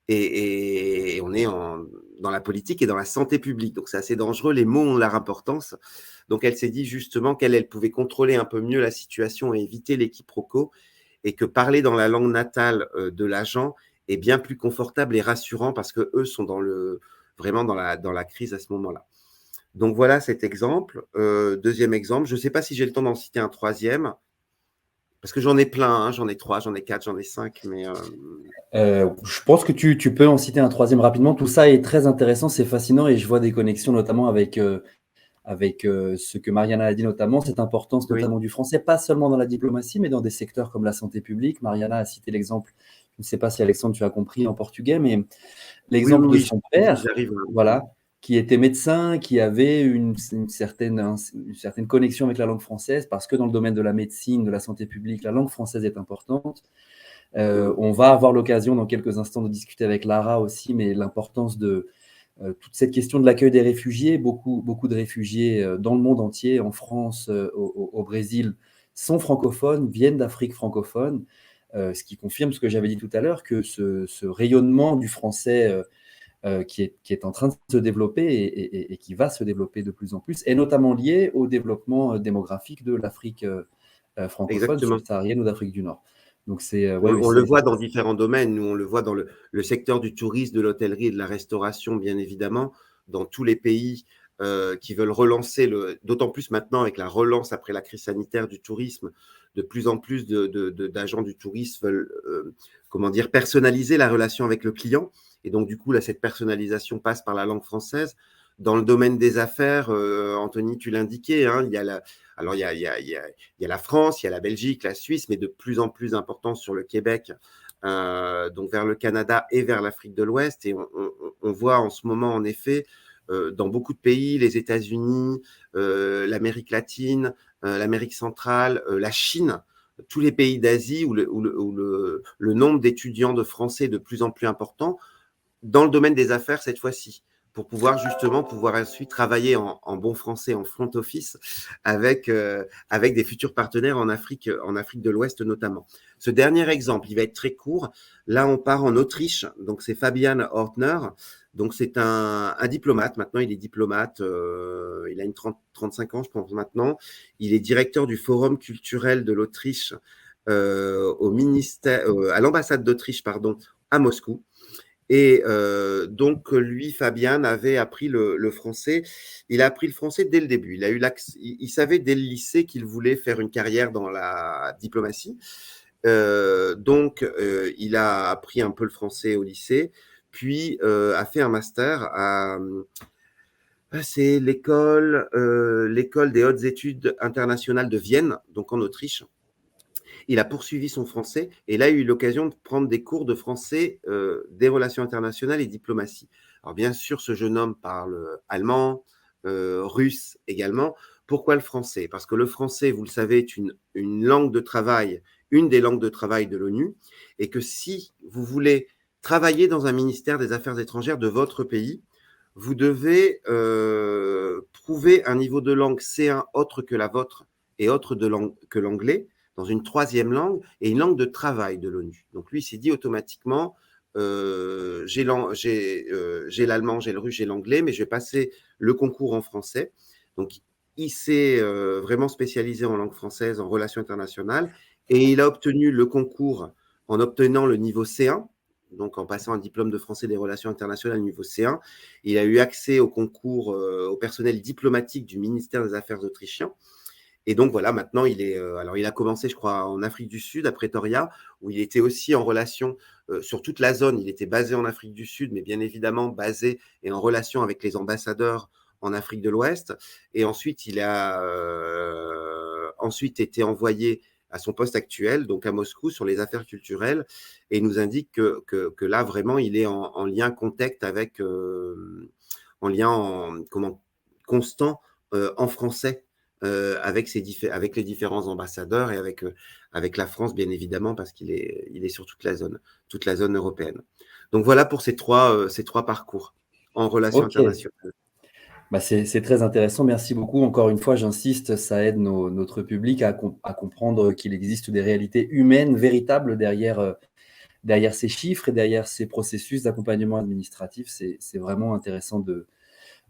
Et on est dans la politique et dans la santé publique. Donc, c'est assez dangereux. Les mots ont leur importance. Donc, elle s'est dit justement qu'elle pouvait contrôler un peu mieux la situation et éviter les quiproquos, et que parler dans la langue natale de l'agent est bien plus confortable et rassurant parce qu'eux sont vraiment dans la crise à ce moment-là. Donc, voilà cet exemple. Deuxième exemple, je ne sais pas si j'ai le temps d'en citer un troisième, parce que j'en ai plein, hein, j'en ai 3, j'en ai 4, j'en ai 5, mais… Je pense que tu peux en citer un troisième rapidement. Tout ça est très intéressant, c'est fascinant et je vois des connexions notamment avec ce que Mariana a dit notamment, cette importance notamment du français, pas seulement dans la diplomatie, mais dans des secteurs comme la santé publique. Mariana a cité l'exemple, je ne sais pas si Alexandre tu as compris en portugais, mais l'exemple de son père, voilà, qui était médecin, qui avait une certaine connexion avec la langue française, parce que dans le domaine de la médecine, de la santé publique, la langue française est importante. On va avoir l'occasion dans quelques instants de discuter avec Lara aussi, mais l'importance de toute cette question de l'accueil des réfugiés. Beaucoup de réfugiés dans le monde entier, en France, au Brésil, sont francophones, viennent d'Afrique francophone, ce qui confirme ce que j'avais dit tout à l'heure, que ce rayonnement du français qui est en train de se développer et qui va se développer de plus en plus, est notamment lié au développement démographique de l'Afrique francophone, subsaharienne ou d'Afrique du Nord. Donc on le voit dans différents domaines. Nous, on le voit dans le secteur du tourisme, de l'hôtellerie et de la restauration, bien évidemment, dans tous les pays qui veulent relancer, d'autant plus maintenant avec la relance après la crise sanitaire du tourisme, de plus en plus d'agents du tourisme veulent personnaliser la relation avec le client. Et donc, du coup, là, cette personnalisation passe par la langue française. Dans le domaine des affaires, Anthony, tu l'indiquais, hein, il y a la France, il y a la Belgique, la Suisse, mais de plus en plus important sur le Québec, donc vers le Canada et vers l'Afrique de l'Ouest. Et on voit en ce moment, en effet, dans beaucoup de pays, les États-Unis, l'Amérique latine, l'Amérique centrale, la Chine, tous les pays d'Asie où le nombre d'étudiants de français est de plus en plus important, dans le domaine des affaires cette fois-ci, pour pouvoir ensuite travailler en bon français, en front office, avec des futurs partenaires en Afrique de l'Ouest notamment. Ce dernier exemple, il va être très court. Là, on part en Autriche. Donc, c'est Fabian Ortner. Donc, c'est un diplomate. Maintenant, il est diplomate. Il a 35 ans, je pense, maintenant. Il est directeur du Forum culturel de l'Autriche à l'ambassade d'Autriche, à Moscou. Et donc, lui, Fabian, avait appris le français. Il a appris le français dès le début. Il savait dès le lycée qu'il voulait faire une carrière dans la diplomatie. Donc, il a appris un peu le français au lycée, puis a fait un master c'est l'école des hautes études internationales de Vienne, donc en Autriche. Il a poursuivi son français et là, il a eu l'occasion de prendre des cours de français, des relations internationales et diplomatie. Alors, bien sûr, ce jeune homme parle allemand, russe également. Pourquoi le français? Parce que le français, vous le savez, est une langue de travail, une des langues de travail de l'ONU, et que si vous voulez travailler dans un ministère des Affaires étrangères de votre pays, vous devez prouver un niveau de langue C1 autre que la vôtre et autre que l'anglais, dans une troisième langue et une langue de travail de l'ONU. Donc lui, il s'est dit automatiquement, j'ai l'allemand, j'ai le russe, j'ai l'anglais, mais je vais passer le concours en français. Donc, il s'est vraiment spécialisé en langue française, en relations internationales, et il a obtenu le concours en obtenant le niveau C1, donc en passant un diplôme de français des relations internationales niveau C1. Il a eu accès au concours au personnel diplomatique du ministère des Affaires autrichien. Et donc voilà, maintenant alors il a commencé, je crois, en Afrique du Sud, à Pretoria, où il était aussi en relation sur toute la zone. Il était basé en Afrique du Sud, mais bien évidemment basé et en relation avec les ambassadeurs en Afrique de l'Ouest. Et ensuite, il a ensuite été envoyé à son poste actuel, donc à Moscou, sur les affaires culturelles, et il nous indique que là, vraiment, il est en lien contact avec, en lien constant en français avec les différents ambassadeurs et avec la France, bien évidemment, parce qu'il est sur toute la zone européenne. Donc voilà pour ces trois parcours en relations Ok, internationales. bah c'est très intéressant. Merci beaucoup. Encore une fois, j'insiste, ça aide notre public à comprendre qu'il existe des réalités humaines véritables derrière ces chiffres et derrière ces processus d'accompagnement administratif. C'est vraiment intéressant de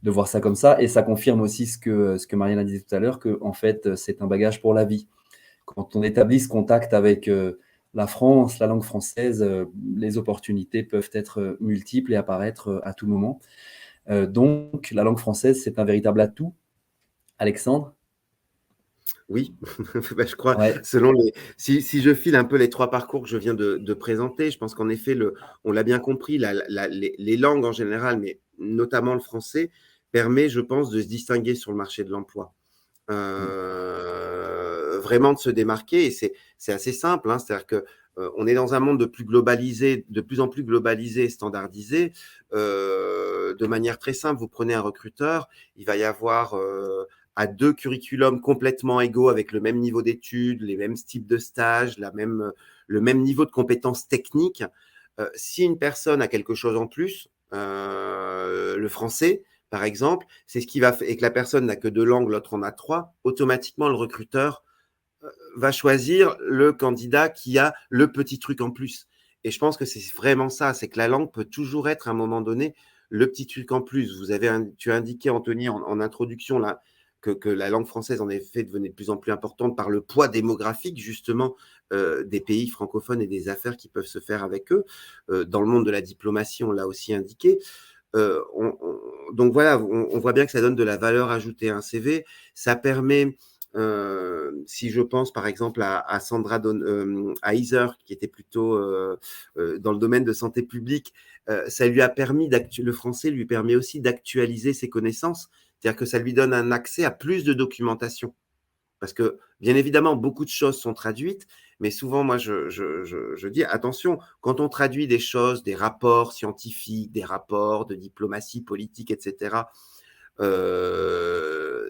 voir ça comme ça. Et ça confirme aussi ce que Marianne a dit tout à l'heure, que en fait, c'est un bagage pour la vie. Quand on établit ce contact avec la France, la langue française, les opportunités peuvent être multiples et apparaître à tout moment. Donc, la langue française, c'est un véritable atout. Alexandre? Oui, bah, je crois, Ouais. si je file un peu les trois parcours que je viens de présenter, je pense qu'en effet, on l'a bien compris, les langues en général, mais notamment le français, permet, je pense, de se distinguer sur le marché de l'emploi. Vraiment de se démarquer, et c'est assez simple, hein, c'est-à-dire que on est dans un monde de plus en plus globalisé et standardisé. De manière très simple, vous prenez un recruteur, il va y avoir à 2 curriculums complètement égaux avec le même niveau d'études, les mêmes types de stages, le même niveau de compétences techniques. Si une personne a quelque chose en plus, le français, par exemple, c'est ce qui va faire, et que la personne n'a que 2 langues, l'autre en a 3, automatiquement le recruteur va choisir le candidat qui a le petit truc en plus. Et je pense que c'est vraiment ça, c'est que la langue peut toujours être à un moment donné le petit truc en plus. Tu as indiqué, Anthony, en introduction là, que la langue française, en effet, devenait de plus en plus importante par le poids démographique, justement, des pays francophones et des affaires qui peuvent se faire avec eux. Dans le monde de la diplomatie, on l'a aussi indiqué. Donc voilà, on voit bien que ça donne de la valeur ajoutée à un CV. Ça permet, si je pense par exemple à Sandra à Iser, qui était plutôt dans le domaine de santé publique, ça lui a permis le français lui permet aussi d'actualiser ses connaissances, c'est-à-dire que ça lui donne un accès à plus de documentation. Parce que, bien évidemment, beaucoup de choses sont traduites, mais souvent, moi, je dis, attention, quand on traduit des choses, des rapports scientifiques, des rapports de diplomatie politique, etc.,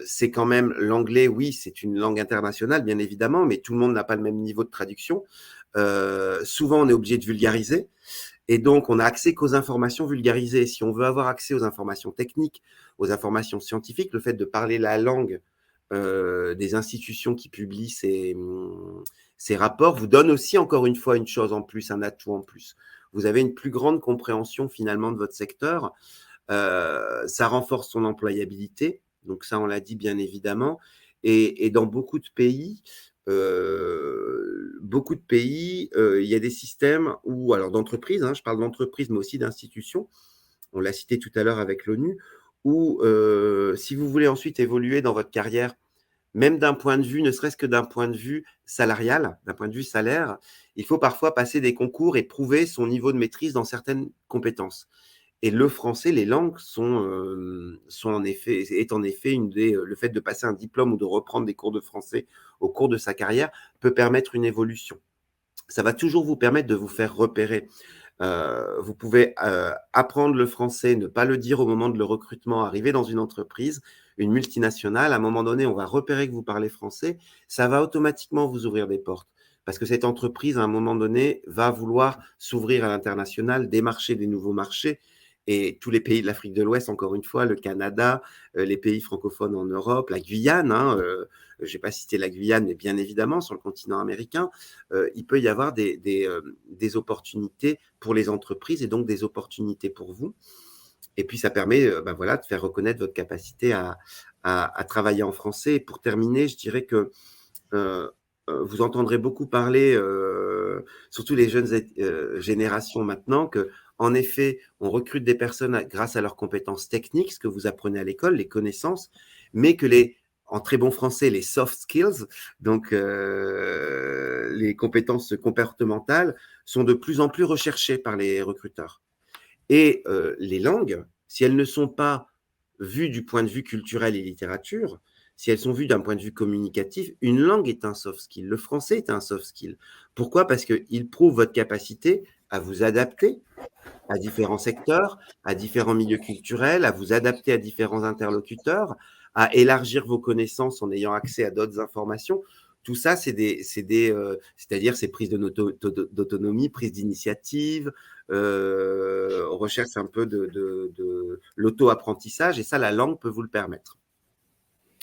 c'est quand même l'anglais, oui, c'est une langue internationale, bien évidemment, mais tout le monde n'a pas le même niveau de traduction. Souvent, on est obligé de vulgariser. Et donc, on n'a accès qu'aux informations vulgarisées. Si on veut avoir accès aux informations techniques, aux informations scientifiques, le fait de parler la langue des institutions qui publient ces rapports vous donne aussi, encore une fois, une chose en plus, un atout en plus. Vous avez une plus grande compréhension finalement de votre secteur. Ça renforce son employabilité. Donc ça, on l'a dit bien évidemment. Et dans beaucoup de pays, il y a des systèmes où, alors d'entreprises, hein, je parle d'entreprises, mais aussi d'institutions, on l'a cité tout à l'heure avec l'ONU, où si vous voulez ensuite évoluer dans votre carrière, même d'un point de vue, ne serait-ce que d'un point de vue salarial, d'un point de vue salaire, il faut parfois passer des concours et prouver son niveau de maîtrise dans certaines compétences. Et le français, les langues est en effet le fait de passer un diplôme ou de reprendre des cours de français au cours de sa carrière peut permettre une évolution. Ça va toujours vous permettre de vous faire repérer. Vous pouvez apprendre le français, ne pas le dire au moment de le recrutement, arriver dans une entreprise, une multinationale, à un moment donné, on va repérer que vous parlez français, ça va automatiquement vous ouvrir des portes. Parce que cette entreprise, à un moment donné, va vouloir s'ouvrir à l'international, démarcher des nouveaux marchés. et tous les pays de l'Afrique de l'Ouest, encore une fois, le Canada, les pays francophones en Europe, la Guyane, je n'ai pas cité la Guyane, mais bien évidemment, sur le continent américain, il peut y avoir des opportunités pour les entreprises et donc des opportunités pour vous. Et puis, ça permet voilà, de faire reconnaître votre capacité à travailler en français. Et pour terminer, je dirais que vous entendrez beaucoup parler, surtout les jeunes générations maintenant, qu'en effet, on recrute des personnes grâce à leurs compétences techniques, ce que vous apprenez à l'école, les connaissances, mais que en très bon français, les soft skills, donc les compétences comportementales, sont de plus en plus recherchées par les recruteurs. Et les langues, si elles ne sont pas vues du point de vue culturel et littérature, si elles sont vues d'un point de vue communicatif, une langue est un soft skill. Le français est un soft skill. Pourquoi ? Parce qu'il prouve votre capacité à vous adapter à différents secteurs, à différents milieux culturels, à vous adapter à différents interlocuteurs, à élargir vos connaissances en ayant accès à d'autres informations. Tout ça, c'est-à-dire ces prises d'autonomie, prises d'initiative, recherche un peu de l'auto-apprentissage, et ça, la langue peut vous le permettre.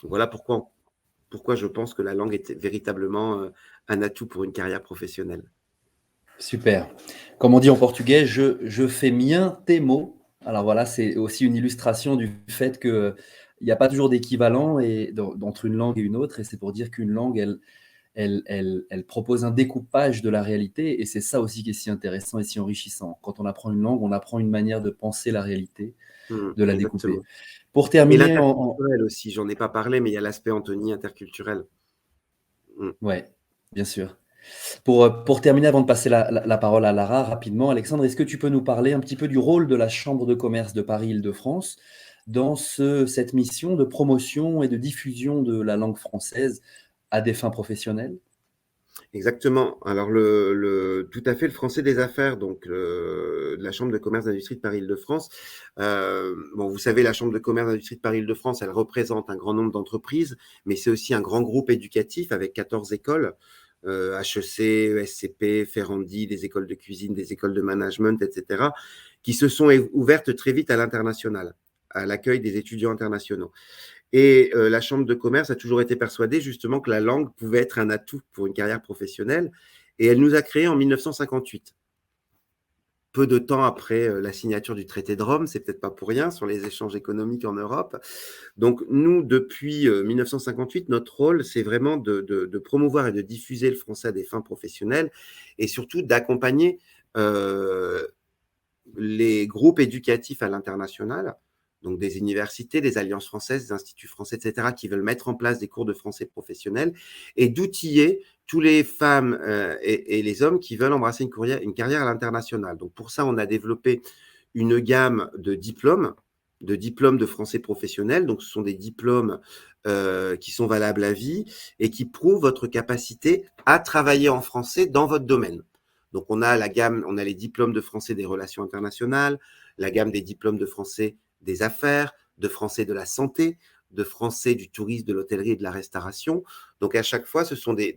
Voilà pourquoi je pense que la langue est véritablement un atout pour une carrière professionnelle. Super. Comme on dit en portugais, je fais mien tes mots. Alors voilà, c'est aussi une illustration du fait qu'il n'y a pas toujours d'équivalent entre une langue et une autre, et c'est pour dire qu'une langue, elle propose un découpage de la réalité, et c'est ça aussi qui est si intéressant et si enrichissant. Quand on apprend une langue, on apprend une manière de penser la réalité, de la Exactement. découper. Pour terminer, et l'interculturel aussi, j'en ai pas parlé, mais il y a l'aspect, Anthony, interculturel. Oui, bien sûr. Pour terminer, avant de passer la parole à Lara, rapidement, Alexandre, est-ce que tu peux nous parler un petit peu du rôle de la Chambre de commerce de Paris-Île-de-France dans cette mission de promotion et de diffusion de la langue française à des fins professionnelles ? Exactement. Alors, tout à fait, le Français des affaires, donc la Chambre de commerce d'industrie de Paris-Île-de-France. Vous savez, la Chambre de commerce d'industrie de Paris-Île-de-France, elle représente un grand nombre d'entreprises, mais c'est aussi un grand groupe éducatif avec 14 écoles, HEC, ESCP, Ferrandi, des écoles de cuisine, des écoles de management, etc., qui se sont ouvertes très vite à l'international, à l'accueil des étudiants internationaux. Et la Chambre de commerce a toujours été persuadée justement que la langue pouvait être un atout pour une carrière professionnelle, et elle nous a créé en 1958. Peu de temps après la signature du traité de Rome, c'est peut-être pas pour rien, sur les échanges économiques en Europe. Donc nous, depuis 1958, notre rôle, c'est vraiment de promouvoir et de diffuser le français à des fins professionnelles, et surtout d'accompagner les groupes éducatifs à l'international, donc des universités, des alliances françaises, des instituts français, etc., qui veulent mettre en place des cours de français professionnels, et d'outiller tous les femmes et les hommes qui veulent embrasser une carrière à l'international. Donc pour ça, on a développé une gamme de diplômes de français professionnel. Donc ce sont des diplômes qui sont valables à vie et qui prouvent votre capacité à travailler en français dans votre domaine. Donc on a les diplômes de français des relations internationales, la gamme des diplômes de français des affaires, de français de la santé, de français du tourisme, de l'hôtellerie et de la restauration. Donc à chaque fois, ce sont des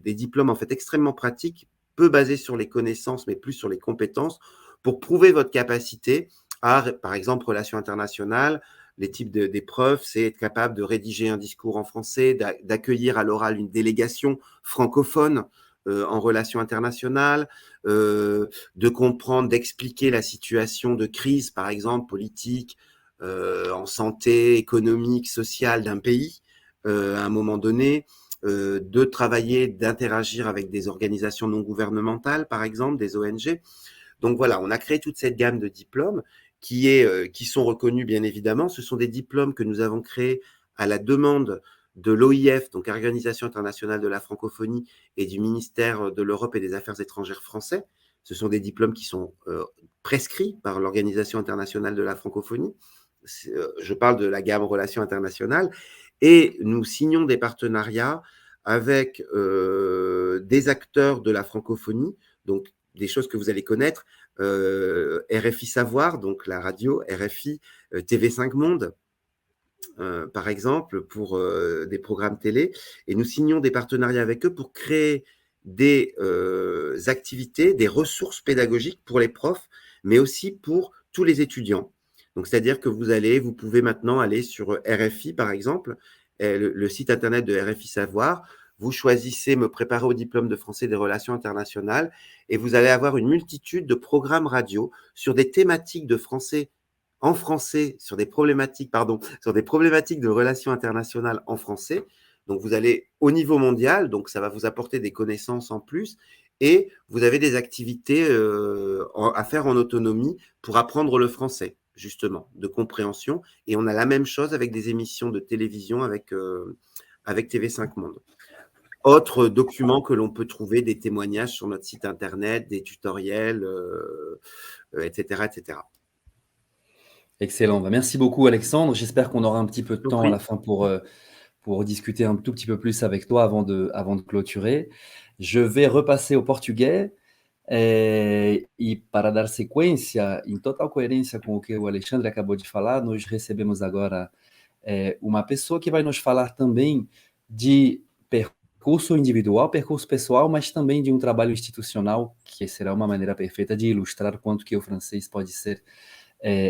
diplômes en fait extrêmement pratiques, peu basés sur les connaissances, mais plus sur les compétences, pour prouver votre capacité à, par exemple, relations internationales. Les types d'épreuves, c'est être capable de rédiger un discours en français, d'accueillir à l'oral une délégation francophone en relations internationales, de comprendre, d'expliquer la situation de crise, par exemple, politique, en santé, économique, sociale d'un pays à un moment donné, de travailler, d'interagir avec des organisations non gouvernementales, par exemple, des ONG. Donc voilà, on a créé toute cette gamme de diplômes qui sont reconnus, bien évidemment. Ce sont des diplômes que nous avons créés à la demande de l'OIF, donc Organisation internationale de la francophonie, et du ministère de l'Europe et des Affaires étrangères français. Ce sont des diplômes qui sont prescrits par l'Organisation internationale de la francophonie. Je parle de la gamme relations internationales. Et nous signons des partenariats avec des acteurs de la francophonie, donc des choses que vous allez connaître, RFI Savoir, donc la radio, RFI, TV5 Monde, par exemple, pour des programmes télé, et nous signons des partenariats avec eux pour créer des activités, des ressources pédagogiques pour les profs, mais aussi pour tous les étudiants. Donc, c'est-à-dire que vous pouvez maintenant aller sur RFI, par exemple, le site internet de RFI Savoir. Vous choisissez me préparer au diplôme de français des relations internationales et vous allez avoir une multitude de programmes radio sur des thématiques de français en français, sur des problématiques de relations internationales en français. Donc, vous allez au niveau mondial, donc ça va vous apporter des connaissances en plus et vous avez des activités à faire en autonomie pour apprendre le français, justement, de compréhension. Et on a la même chose avec des émissions de télévision avec TV5 Monde. Autre document que l'on peut trouver, des témoignages sur notre site internet, des tutoriels, etc., etc. Excellent. Merci beaucoup, Alexandre. J'espère qu'on aura un petit peu de temps à la fin pour discuter un tout petit peu plus avec toi avant de clôturer. Je vais repasser au português. E para dar sequência, em total coerência com o que o Alexandre acabou de falar, nós recebemos agora uma pessoa que vai nos falar também de percurso individual, percurso pessoal, mas também de um trabalho institucional, que será uma maneira perfeita de ilustrar o quanto que o francês pode ser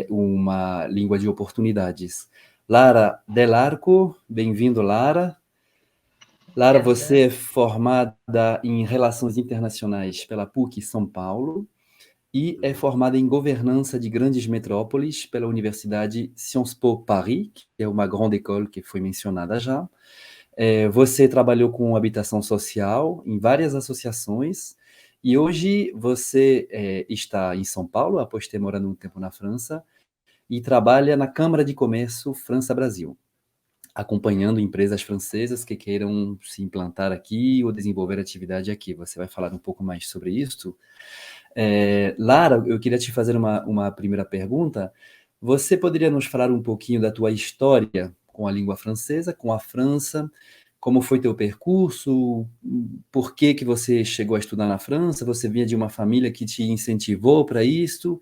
uma língua de oportunidades. Lara Del Arco, bem-vindo, Lara. Lara, você é formada em Relações Internacionais pela PUC São Paulo e é formada em Governança de Grandes Metrópoles pela Universidade Sciences Po Paris, que é uma grande école que foi mencionada já. Você trabalhou com habitação social em várias associações e hoje você está em São Paulo, após ter morado um tempo na França, e trabalha na Câmara de Comércio França-Brasil, acompanhando empresas francesas que queiram se implantar aqui ou desenvolver atividade aqui. Você vai falar um pouco mais sobre isso. Lara, eu queria te fazer uma primeira pergunta. Você poderia nos falar um pouquinho da tua história com a língua francesa, com a França? Como foi teu percurso? Por que você chegou a estudar na França? Você vinha de uma família que te incentivou para isso?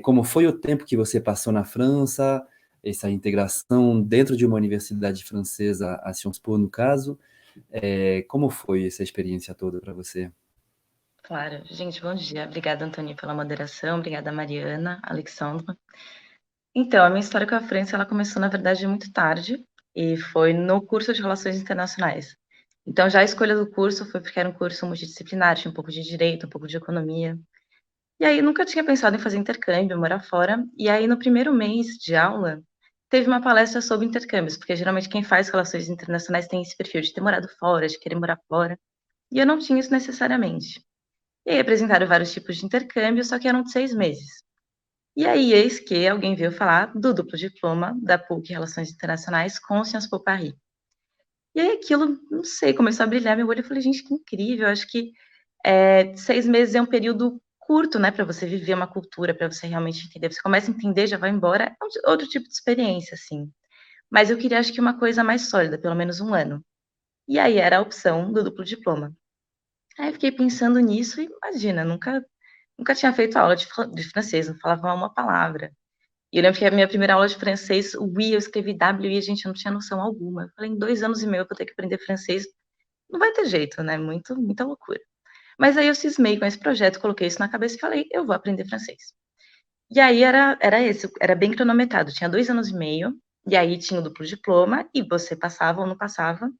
Como foi o tempo que você passou na França? Essa integração dentro de uma universidade francesa, a Sciences Po, no caso. Como foi essa experiência toda para você? Claro. Gente, bom dia. Obrigada, Antônio, pela moderação. Obrigada, Mariana, Alexandra. Então, a minha história com a França, ela começou, na verdade, muito tarde, e foi no curso de Relações Internacionais. Então, já a escolha do curso foi porque era um curso multidisciplinar, tinha um pouco de direito, um pouco de economia. E aí, nunca tinha pensado em fazer intercâmbio, morar fora. E aí, no primeiro mês de aula, teve uma palestra sobre intercâmbios, porque geralmente quem faz relações internacionais tem esse perfil de ter morado fora, de querer morar fora. E eu não tinha isso necessariamente. E aí apresentaram vários tipos de intercâmbio, só que eram de 6 meses. E aí, eis que alguém veio falar do duplo diploma da PUC Relações Internacionais com o Sciences Po Paris. E aí aquilo, não sei, começou a brilhar meu olho. Eu falei, gente, que incrível. Acho que 6 meses é um período curto, né, para você viver uma cultura, para você realmente entender. Você começa a entender, já vai embora. É outro tipo de experiência, assim. Mas eu queria, acho que uma coisa mais sólida, pelo menos 1 ano. E aí era a opção do duplo diploma. Aí eu fiquei pensando nisso e, imagina, nunca tinha feito aula de francês, não falava uma palavra. E eu lembro que a minha primeira aula de francês, o I, eu escrevi W e a gente não tinha noção alguma. Eu falei, em 2 anos e meio eu vou ter que aprender francês. Não vai ter jeito, né? Muita loucura. Mas aí eu cismei com esse projeto, coloquei isso na cabeça e falei, eu vou aprender francês. E aí era bem cronometrado, tinha 2 anos e meio, e aí tinha o duplo diploma, e você passava ou não passava,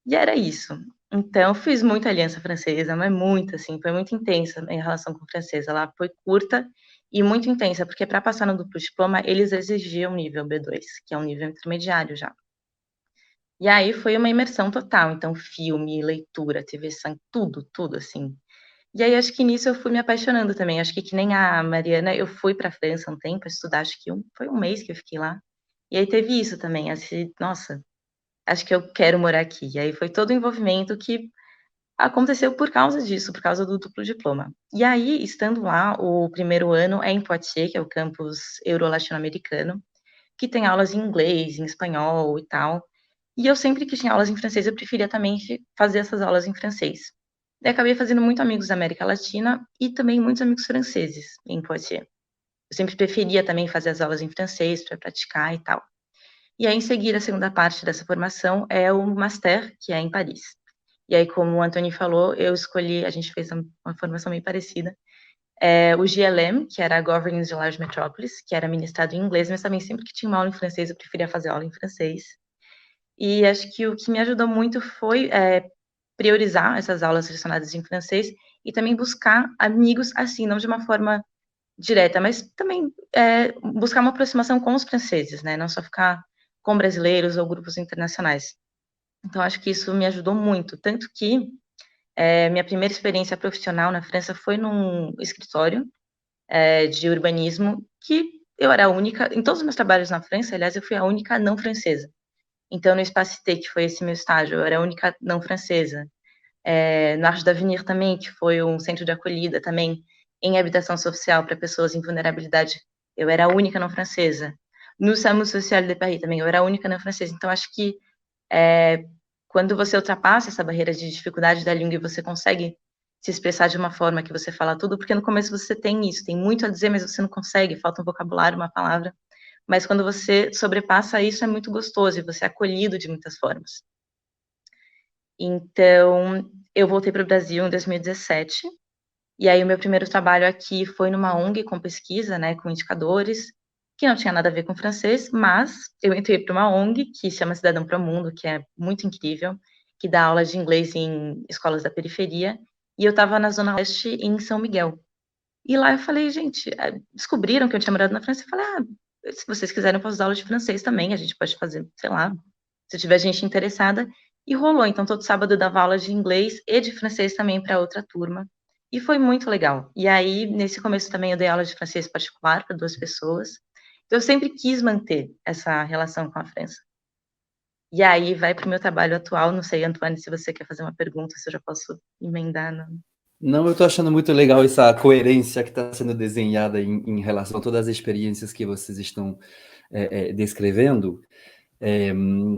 e era isso. Então, fiz muita aliança francesa, mas muito, assim, foi muito intensa em relação com a francesa. Ela foi curta e muito intensa, porque para passar no duplo diploma, eles exigiam nível B2, que é um nível intermediário já. E aí foi uma imersão total, então filme, leitura, TV Sun, tudo, assim. E aí acho que nisso eu fui me apaixonando também, acho que nem a Mariana, eu fui para a França um tempo estudar, acho que foi 1 mês que eu fiquei lá. E aí teve isso também, assim, nossa, acho que eu quero morar aqui. E aí foi todo o envolvimento que aconteceu por causa disso, por causa do duplo diploma. E aí, estando lá, o primeiro ano é em Poitiers, que é o campus euro-latino-americano, que tem aulas em inglês, em espanhol e tal. E eu sempre que tinha aulas em francês, eu preferia também fazer essas aulas em francês. E acabei fazendo muitos amigos da América Latina e também muitos amigos franceses em Poitiers. Eu sempre preferia também fazer as aulas em francês para praticar e tal. E aí, em seguida, a segunda parte dessa formação é o Master, que é em Paris. E aí, como o Antônio falou, eu escolhi, a gente fez uma formação bem parecida, o GLM, que era Governance de Large Metropolis, que era ministrado em inglês, mas também sempre que tinha uma aula em francês, eu preferia fazer aula em francês. E acho que o que me ajudou muito foi priorizar essas aulas selecionadas em francês e também buscar amigos assim, não de uma forma direta, mas também buscar uma aproximação com os franceses, né? Não só ficar com brasileiros ou grupos internacionais. Então, acho que isso me ajudou muito, tanto que minha primeira experiência profissional na França foi num escritório de urbanismo, que eu era a única, em todos os meus trabalhos na França, aliás, eu fui a única não francesa. Então, no Espace T, que foi esse meu estágio, eu era a única não francesa. No Arche d'Avenir também, que foi um centro de acolhida também em habitação social para pessoas em vulnerabilidade, eu era a única não francesa. No SAMU Social de Paris também, eu era a única não francesa. Então, acho que quando você ultrapassa essa barreira de dificuldade da língua e você consegue se expressar de uma forma que você fala tudo, porque no começo você tem isso, tem muito a dizer, mas você não consegue, falta um vocabulário, uma palavra. Mas quando você sobrepassa isso, é muito gostoso e você é acolhido de muitas formas. Então, eu voltei para o Brasil em 2017, e aí o meu primeiro trabalho aqui foi numa ONG com pesquisa, né, com indicadores, que não tinha nada a ver com francês, mas eu entrei para uma ONG que chama Cidadão para o Mundo, que é muito incrível, que dá aulas de inglês em escolas da periferia, e eu estava na Zona Leste, em São Miguel. E lá eu falei, gente, descobriram que eu tinha morado na França, eu falei, se vocês quiserem, eu posso dar aula de francês também, a gente pode fazer, sei lá, se tiver gente interessada. E rolou, então todo sábado eu dava aula de inglês e de francês também para outra turma. E foi muito legal. E aí, nesse começo também, eu dei aula de francês particular para 2 pessoas. Então, eu sempre quis manter essa relação com a França. E aí, vai para o meu trabalho atual. Não sei, Antoine, se você quer fazer uma pergunta, se eu já posso emendar. Não, eu estou achando muito legal essa coerência que está sendo desenhada em relação a todas as experiências que vocês estão descrevendo.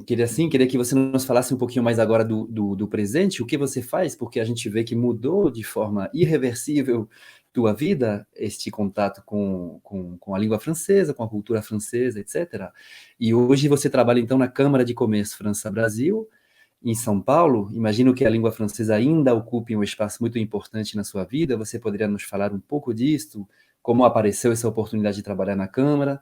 Queria que você nos falasse um pouquinho mais agora do presente, o que você faz, porque a gente vê que mudou de forma irreversível tua vida, este contato com a língua francesa, com a cultura francesa, etc. E hoje você trabalha, então, na Câmara de Comércio França-Brasil, em São Paulo. Imagino que a língua francesa ainda ocupe um espaço muito importante na sua vida. Você poderia nos falar um pouco disto? Como apareceu essa oportunidade de trabalhar na Câmara?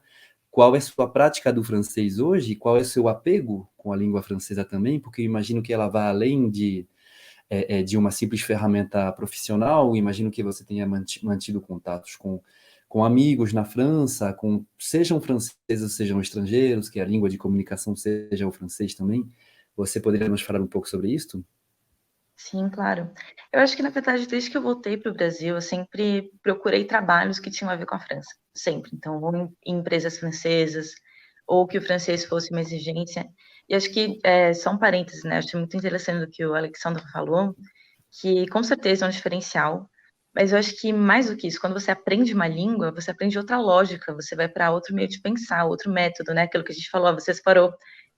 Qual é a sua prática do francês hoje? Qual é o seu apego com a língua francesa também? Porque eu imagino que ela vai além de uma simples ferramenta profissional. Eu imagino que você tenha mantido contatos com amigos na França, sejam franceses, sejam estrangeiros, que a língua de comunicação seja o francês também. Você poderia nos falar um pouco sobre isso? Sim, claro. Eu acho que, na verdade, desde que eu voltei para o Brasil, eu sempre procurei trabalhos que tinham a ver com a França, sempre. Então, ou em empresas francesas, ou que o francês fosse uma exigência. E acho que, só um parênteses, né? Acho muito interessante o que o Alexandre falou, que com certeza é um diferencial, mas eu acho que mais do que isso, quando você aprende uma língua, você aprende outra lógica, você vai para outro meio de pensar, outro método, né? Aquilo que a gente falou, você separou.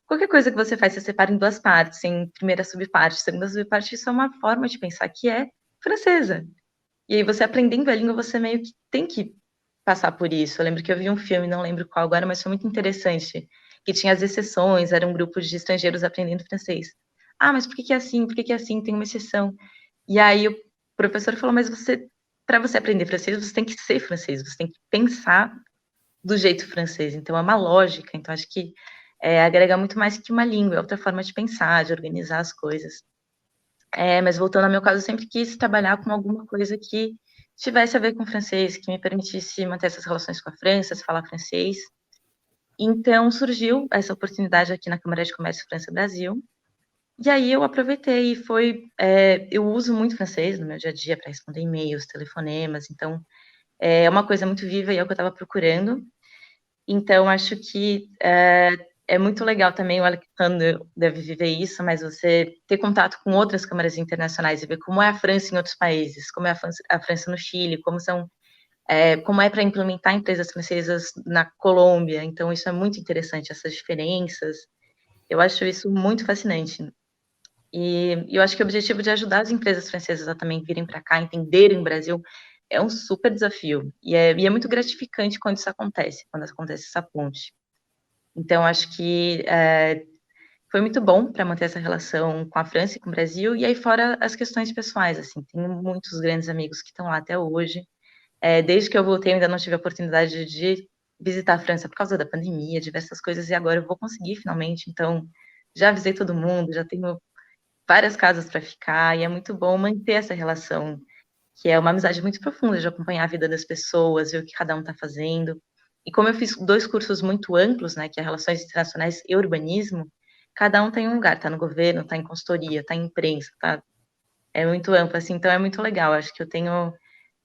Qualquer coisa que você faz, você separa em 2 partes, em primeira subparte, segunda subparte, isso é uma forma de pensar que é francesa. E aí você aprendendo a língua, você meio que tem que passar por isso. Eu lembro que eu vi um filme, não lembro qual agora, mas foi muito interessante, que tinha as exceções, era um grupo de estrangeiros aprendendo francês. Mas por que é assim? Por que é assim? Tem uma exceção. E aí o professor falou, mas para você aprender francês, você tem que ser francês, você tem que pensar do jeito francês. Então é uma lógica. Então acho que agrega muito mais que uma língua, é outra forma de pensar, de organizar as coisas. Mas voltando ao meu caso, eu sempre quis trabalhar com alguma coisa que tivesse a ver com francês, que me permitisse manter essas relações com a França, falar francês. Então surgiu essa oportunidade aqui na Câmara de Comércio França-Brasil, e aí eu aproveitei e eu uso muito francês no meu dia a dia para responder e-mails, telefonemas, então é uma coisa muito viva e é o que eu estava procurando. Então, acho que é muito legal também, o Alexandre deve viver isso, mas você ter contato com outras câmaras internacionais e ver como é a França em outros países, como é a França no Chile, como é para implementar empresas francesas na Colômbia. Então, isso é muito interessante, essas diferenças. Eu acho isso muito fascinante. E eu acho que o objetivo de ajudar as empresas francesas a também virem para cá, entenderem o Brasil, é um super desafio. E é muito gratificante quando isso acontece, quando acontece essa ponte. Então, acho que foi muito bom para manter essa relação com a França e com o Brasil, e aí fora as questões pessoais, assim, tenho muitos grandes amigos que estão lá até hoje, Desde que eu voltei, eu ainda não tive a oportunidade de visitar a França por causa da pandemia, diversas coisas, e agora eu vou conseguir finalmente. Então, já avisei todo mundo, já tenho várias casas para ficar, e é muito bom manter essa relação, que é uma amizade muito profunda, de acompanhar a vida das pessoas, ver o que cada um está fazendo. E como eu fiz 2 cursos muito amplos, né, que é Relações Internacionais e Urbanismo, cada um tem um lugar, está no governo, está em consultoria, está em imprensa, é muito amplo, assim, então é muito legal. Acho que eu tenho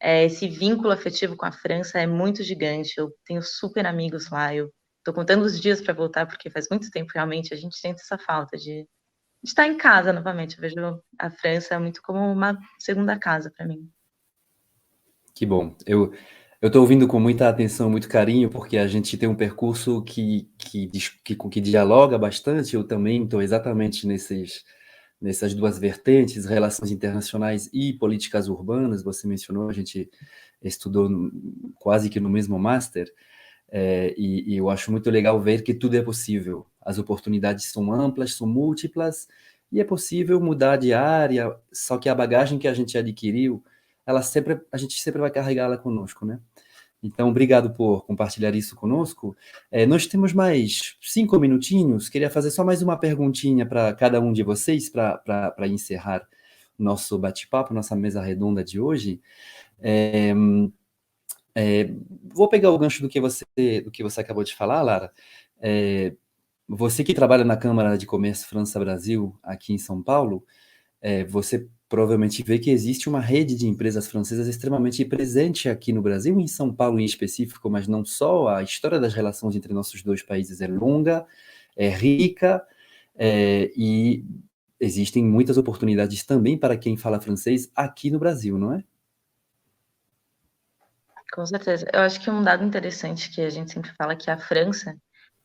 esse vínculo afetivo com a França é muito gigante. Eu tenho super amigos lá. Eu tô contando os dias para voltar, porque faz muito tempo realmente a gente sente essa falta de estar em casa novamente. Eu vejo a França muito como uma segunda casa para mim. Que bom. Eu estou ouvindo com muita atenção, muito carinho, porque a gente tem um percurso que dialoga bastante. Eu também estou exatamente nessas duas vertentes, relações internacionais e políticas urbanas. Você mencionou, a gente estudou quase que no mesmo master, e eu acho muito legal ver que tudo é possível. As oportunidades são amplas, são múltiplas, e é possível mudar de área, só que a bagagem que a gente adquiriu, a gente sempre vai carregá-la conosco, né? Então, obrigado por compartilhar isso conosco. Nós temos mais 5 minutinhos. Queria fazer só mais uma perguntinha para cada um de vocês, para encerrar nosso bate-papo, nossa mesa redonda de hoje. Vou pegar o gancho do que você acabou de falar, Lara. Você que trabalha na Câmara de Comércio França-Brasil, aqui em São Paulo, você provavelmente vê que existe uma rede de empresas francesas extremamente presente aqui no Brasil, em São Paulo em específico, mas não só. A história das relações entre nossos dois países é longa, é rica, e existem muitas oportunidades também para quem fala francês aqui no Brasil, não é? Com certeza. Eu acho que um dado interessante que a gente sempre fala é que a França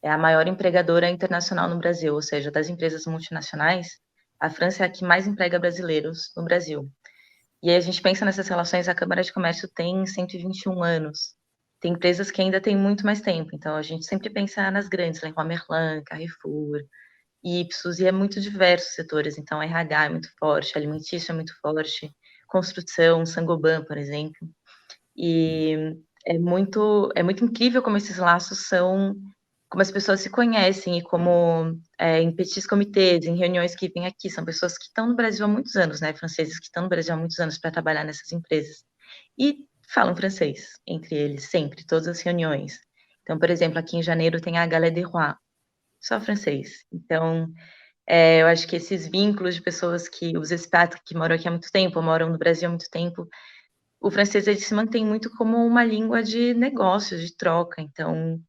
é a maior empregadora internacional no Brasil, ou seja, das empresas multinacionais, a França é a que mais emprega brasileiros no Brasil. E aí a gente pensa nessas relações, a Câmara de Comércio tem 121 anos. Tem empresas que ainda têm muito mais tempo, então a gente sempre pensa nas grandes, Leroy Merlin, Carrefour, Ipsos, e é muito diversos setores, então RH é muito forte, alimentício é muito forte, construção, Saint-Gobain, por exemplo. E é muito incrível como esses laços são, como as pessoas se conhecem e como em petits comitês, em reuniões que vêm aqui, são pessoas que estão no Brasil há muitos anos, né? Franceses que estão no Brasil há muitos anos para trabalhar nessas empresas. E falam francês entre eles, sempre, todas as reuniões. Então, por exemplo, aqui em janeiro tem a Galette des Rois, só francês. Então, eu acho que esses vínculos de pessoas os expats que moram aqui há muito tempo, ou moram no Brasil há muito tempo, o francês ele se mantém muito como uma língua de negócios, de troca. Então,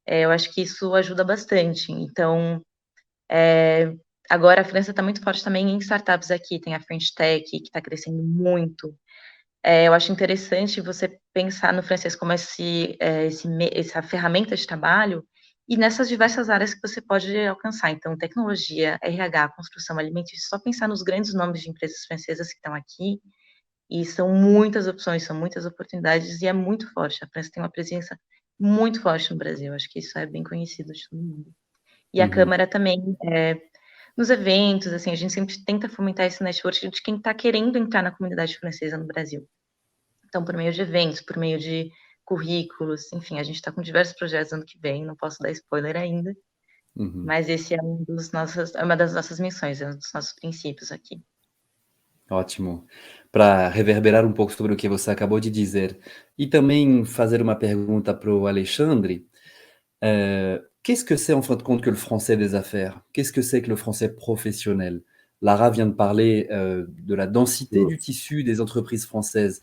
eu acho que isso ajuda bastante. Então, agora a França está muito forte também em startups aqui. Tem a French Tech, que está crescendo muito. Eu acho interessante você pensar no francês como essa ferramenta de trabalho e nessas diversas áreas que você pode alcançar. Então, tecnologia, RH, construção alimentícia, só pensar nos grandes nomes de empresas francesas que estão aqui, e são muitas opções, são muitas oportunidades, e é muito forte. A França tem uma presença muito forte no Brasil, acho que isso é bem conhecido de todo mundo. E a Câmara também, nos eventos, assim, a gente sempre tenta fomentar esse network de quem está querendo entrar na comunidade francesa no Brasil. Então, por meio de eventos, por meio de currículos, enfim, a gente está com diversos projetos ano que vem, não posso dar spoiler ainda, mas esse é uma das nossas missões, é um dos nossos princípios aqui. Ótimo. Para reverberar um pouco sobre o que você acabou de dizer e também fazer uma pergunta para o Alexandre, qu'est-ce que c'est en fin de compte que le français des affaires? Qu'est-ce que c'est que le français professionnel? Lara vient de parler de la densité du tissu des entreprises françaises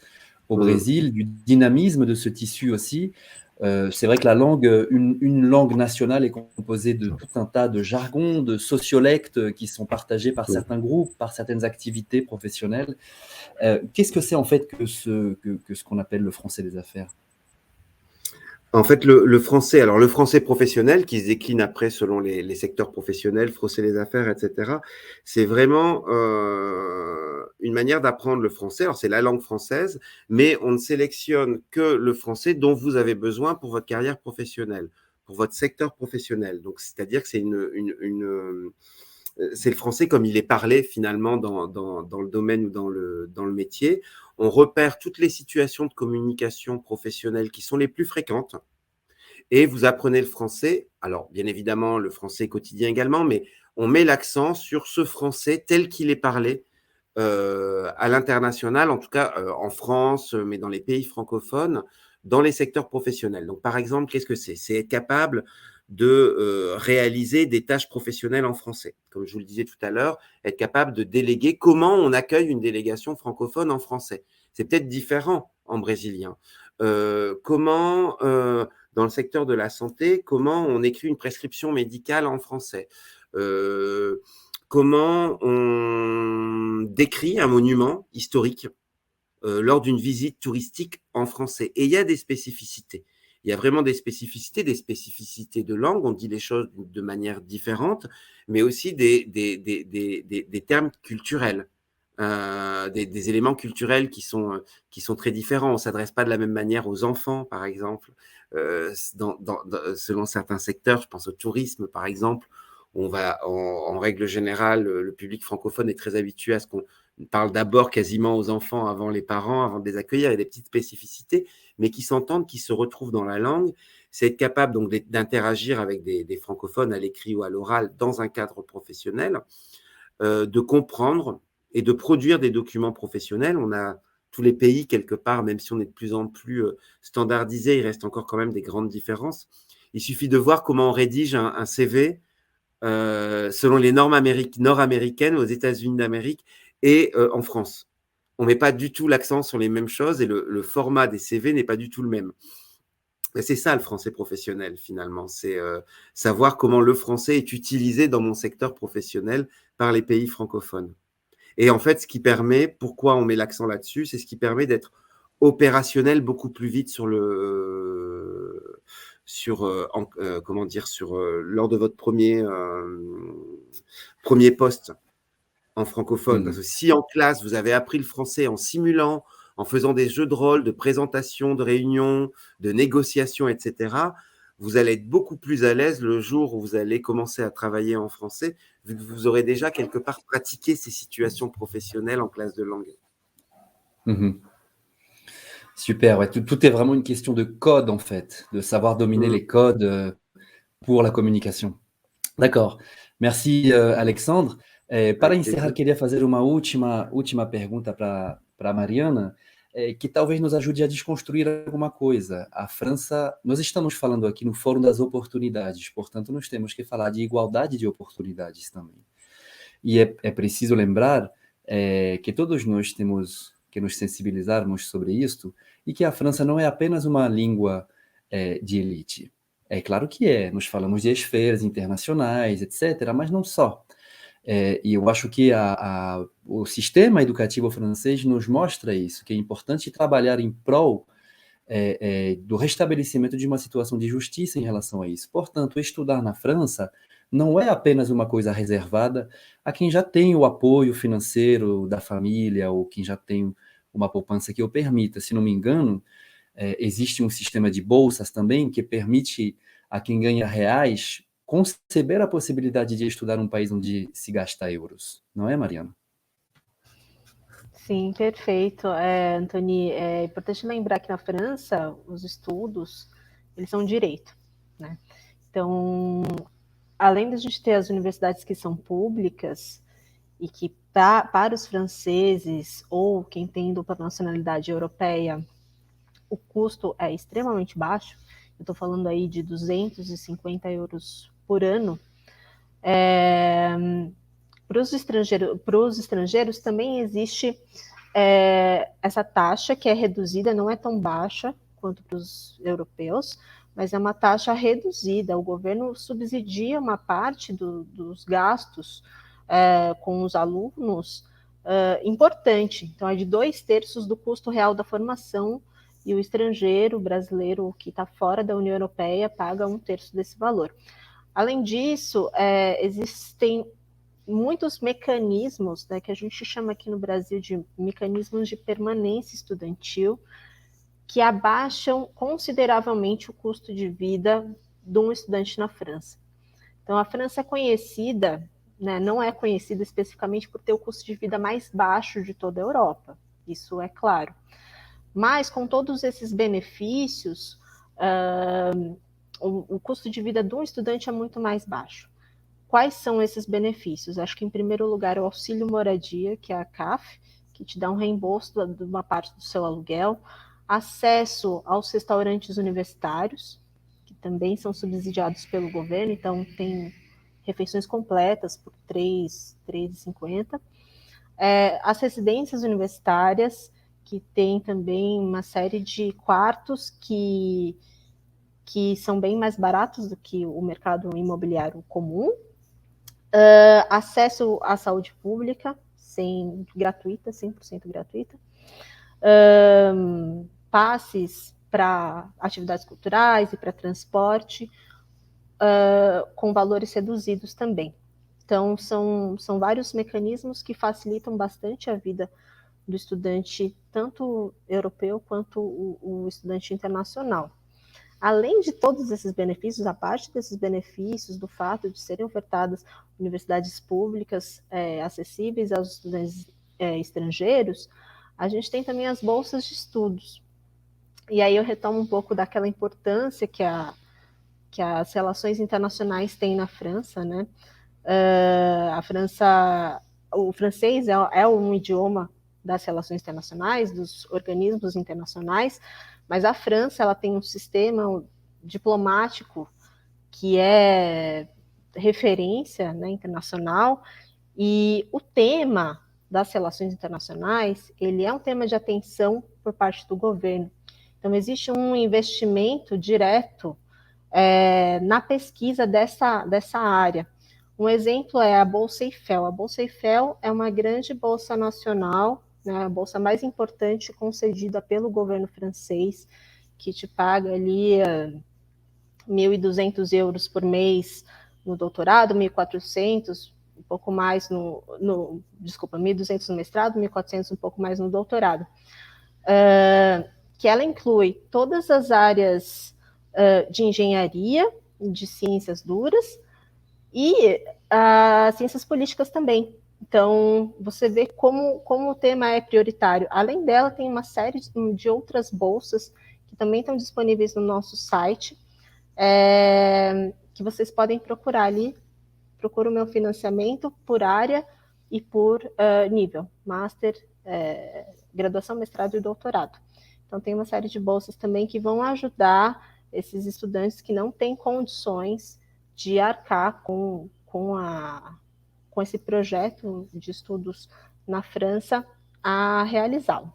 au Brésil, du dynamisme de ce tissu aussi. C'est vrai que la langue, une langue nationale est composée de tout un tas de jargons, de sociolectes qui sont partagés par certains groupes, par certaines activités professionnelles. Qu'est-ce que c'est en fait que ce qu'on appelle le français des affaires? En fait, le français, alors le français professionnel qui se décline après selon les secteurs professionnels, français les affaires, etc., c'est vraiment une manière d'apprendre le français. Alors, c'est la langue française, mais on ne sélectionne que le français dont vous avez besoin pour votre carrière professionnelle, pour votre secteur professionnel. Donc, c'est-à-dire que c'est c'est le français comme il est parlé finalement dans le domaine ou dans le métier. On repère toutes les situations de communication professionnelle qui sont les plus fréquentes et vous apprenez le français. Alors, bien évidemment, le français quotidien également, mais on met l'accent sur ce français tel qu'il est parlé à l'international, en tout cas en France, mais dans les pays francophones, dans les secteurs professionnels. Donc, par exemple, qu'est-ce que c'est? C'est être capable de réaliser des tâches professionnelles en français. Comme je vous le disais tout à l'heure, être capable de déléguer. Comment on accueille une délégation francophone en français? C'est peut-être différent en brésilien. Comment, dans le secteur de la santé, comment on écrit une prescription médicale en français? Comment on décrit un monument historique lors d'une visite touristique en français. Et il y a des spécificités. Il y a vraiment des spécificités de langue, on dit les choses de manière différente, mais aussi des termes culturels, des éléments culturels qui sont très différents. On ne s'adresse pas de la même manière aux enfants, par exemple, selon certains secteurs, je pense au tourisme, par exemple. En règle générale, le public francophone est très habitué à ce qu'on parle d'abord quasiment aux enfants avant les parents, avant de les accueillir. Il y a des petites spécificités, mais qui s'entendent, qui se retrouvent dans la langue. C'est être capable donc d'interagir avec des francophones à l'écrit ou à l'oral dans un cadre professionnel, de comprendre et de produire des documents professionnels. On a tous les pays, quelque part, même si on est de plus en plus standardisé, il reste encore quand même des grandes différences. Il suffit de voir comment on rédige un CV selon les normes nord-américaines aux États-Unis d'Amérique et en France. On ne met pas du tout l'accent sur les mêmes choses et le format des CV n'est pas du tout le même. Et c'est ça le français professionnel finalement, c'est savoir comment le français est utilisé dans mon secteur professionnel par les pays francophones. Et en fait, ce qui permet, pourquoi on met l'accent là-dessus, c'est ce qui permet d'être opérationnel beaucoup plus vite lors de votre premier poste en francophone. Parce que si en classe, vous avez appris le français en simulant, en faisant des jeux de rôle, de présentation, de réunion, de négociation, etc., vous allez être beaucoup plus à l'aise le jour où vous allez commencer à travailler en français, vu que vous aurez déjà quelque part pratiqué ces situations professionnelles en classe de langue. Super, ouais, tout est vraiment une question de code en fait, de savoir dominer les codes pour la communication. D'accord, merci Alexandre. Para encerrar, queria fazer uma última pergunta para a Mariana, que talvez nos ajude a desconstruir alguma coisa. A França, nós estamos falando aqui no Fórum das Oportunidades, portanto, nós temos que falar de igualdade de oportunidades também. E é preciso lembrar que todos nós temos que nos sensibilizarmos sobre isto e que a França não é apenas uma língua de elite. É claro que nós falamos de esferas internacionais, etc., mas não só. E eu acho que o sistema educativo francês nos mostra isso, que é importante trabalhar em prol do restabelecimento de uma situação de justiça em relação a isso. Portanto, estudar na França não é apenas uma coisa reservada a quem já tem o apoio financeiro da família ou quem já tem uma poupança que o permita. Se não me engano, existe um sistema de bolsas também que permite a quem ganha reais conceber a possibilidade de estudar num país onde se gasta euros. Não é, Mariana? Sim, perfeito. Antony, é importante lembrar que na França, os estudos, eles são direito, né? Então, além de a gente ter as universidades que são públicas e que para os franceses ou quem tem dupla nacionalidade europeia, o custo é extremamente baixo, eu estou falando aí de 250 euros por ano, para os estrangeiros também existe essa taxa que é reduzida, não é tão baixa quanto para os europeus, mas é uma taxa reduzida. O governo subsidia uma parte dos gastos com os alunos importante. Então, é de 2/3 do custo real da formação e o estrangeiro, o brasileiro que está fora da União Europeia, paga 1/3 desse valor. Além disso, existem muitos mecanismos, né, que a gente chama aqui no Brasil de mecanismos de permanência estudantil, que abaixam consideravelmente o custo de vida de um estudante na França. Então, a França é conhecida, né, não é conhecida especificamente por ter o custo de vida mais baixo de toda a Europa, isso é claro. Mas com todos esses benefícios, o custo de vida de um estudante é muito mais baixo. Quais são esses benefícios? Acho que, em primeiro lugar, o auxílio moradia, que é a CAF, que te dá um reembolso de uma parte do seu aluguel, acesso aos restaurantes universitários, que também são subsidiados pelo governo, então tem refeições completas por R$ 3,50. As residências universitárias, que tem também uma série de quartos que são bem mais baratos do que o mercado imobiliário comum. Acesso à saúde pública, gratuita, 100% gratuita. Passes para atividades culturais e para transporte, com valores reduzidos também. Então, são vários mecanismos que facilitam bastante a vida do estudante, tanto europeu quanto o estudante internacional. Além de todos esses benefícios, a parte desses benefícios, do fato de serem ofertadas universidades públicas acessíveis aos estudantes estrangeiros, a gente tem também as bolsas de estudos. E aí eu retomo um pouco daquela importância que as relações internacionais têm na França, né? O francês é um idioma das relações internacionais, dos organismos internacionais, mas a França ela tem um sistema diplomático que é referência, né, internacional, e o tema das relações internacionais, ele é um tema de atenção por parte do governo. Então, existe um investimento direto na pesquisa dessa área. Um exemplo é a Bolsa Eiffel. A Bolsa Eiffel é uma grande bolsa nacional, né, a bolsa mais importante concedida pelo governo francês, que te paga ali 1.200 euros por mês no doutorado, 1.400, um pouco mais desculpa, 1.200 no mestrado, 1.400 um pouco mais no doutorado. Que ela inclui todas as áreas de engenharia, de ciências duras e ciências políticas também. Então, você vê como o tema é prioritário. Além dela, tem uma série de outras bolsas que também estão disponíveis no nosso site, que vocês podem procurar ali. Procura o meu financiamento por área e por nível, master, graduação, mestrado e doutorado. Então, tem uma série de bolsas também que vão ajudar esses estudantes que não têm condições de arcar com esse projeto de estudos na França a realizá-lo.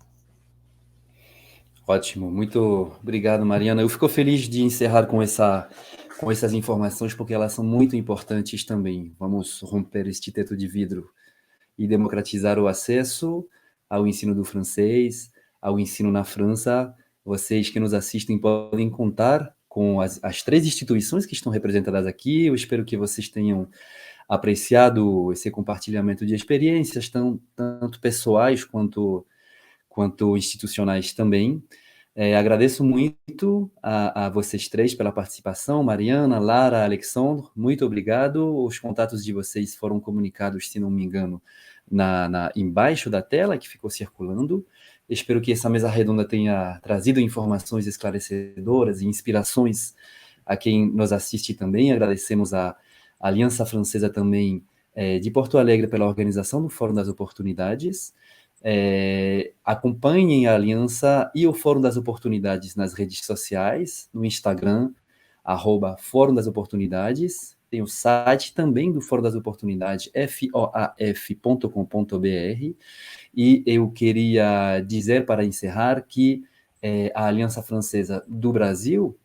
Ótimo, muito obrigado, Mariana. Eu fico feliz de encerrar com essas informações, porque elas são muito importantes também. Vamos romper este teto de vidro e democratizar o acesso ao ensino do francês, ao ensino na França. Vocês que nos assistem podem contar com as 3 instituições que estão representadas aqui. Eu espero que vocês tenham apreciado esse compartilhamento de experiências, tanto pessoais quanto institucionais também. Agradeço muito a vocês 3 pela participação, Mariana, Lara, Alexandre, muito obrigado. Os contatos de vocês foram comunicados, se não me engano, embaixo da tela que ficou circulando. Espero que essa mesa redonda tenha trazido informações esclarecedoras e inspirações a quem nos assiste também. Agradecemos a Aliança Francesa também de Porto Alegre pela organização do Fórum das Oportunidades. Acompanhem a Aliança e o Fórum das Oportunidades nas redes sociais, no Instagram, @Fórum das Oportunidades. Tem o site também do Fórum das Oportunidades, foaf.com.br. E eu queria dizer, para encerrar, que a Aliança Francesa do Brasil,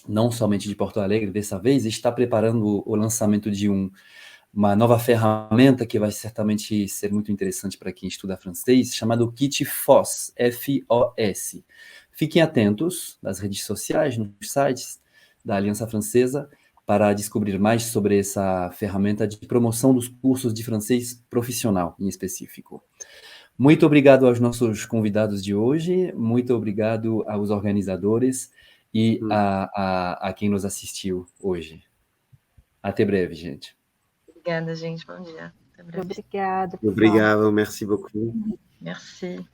não somente de Porto Alegre, dessa vez, está preparando o lançamento de uma nova ferramenta que vai certamente ser muito interessante para quem estuda francês, chamado Kit FOS, F-O-S. Fiquem atentos nas redes sociais, nos sites da Aliança Francesa, para descobrir mais sobre essa ferramenta de promoção dos cursos de francês profissional, em específico. Muito obrigado aos nossos convidados de hoje, muito obrigado aos organizadores e a quem nos assistiu hoje. Até breve, gente. Obrigada, gente. Bom dia. Até breve. Obrigada, pessoal. Obrigado, merci beaucoup. Merci.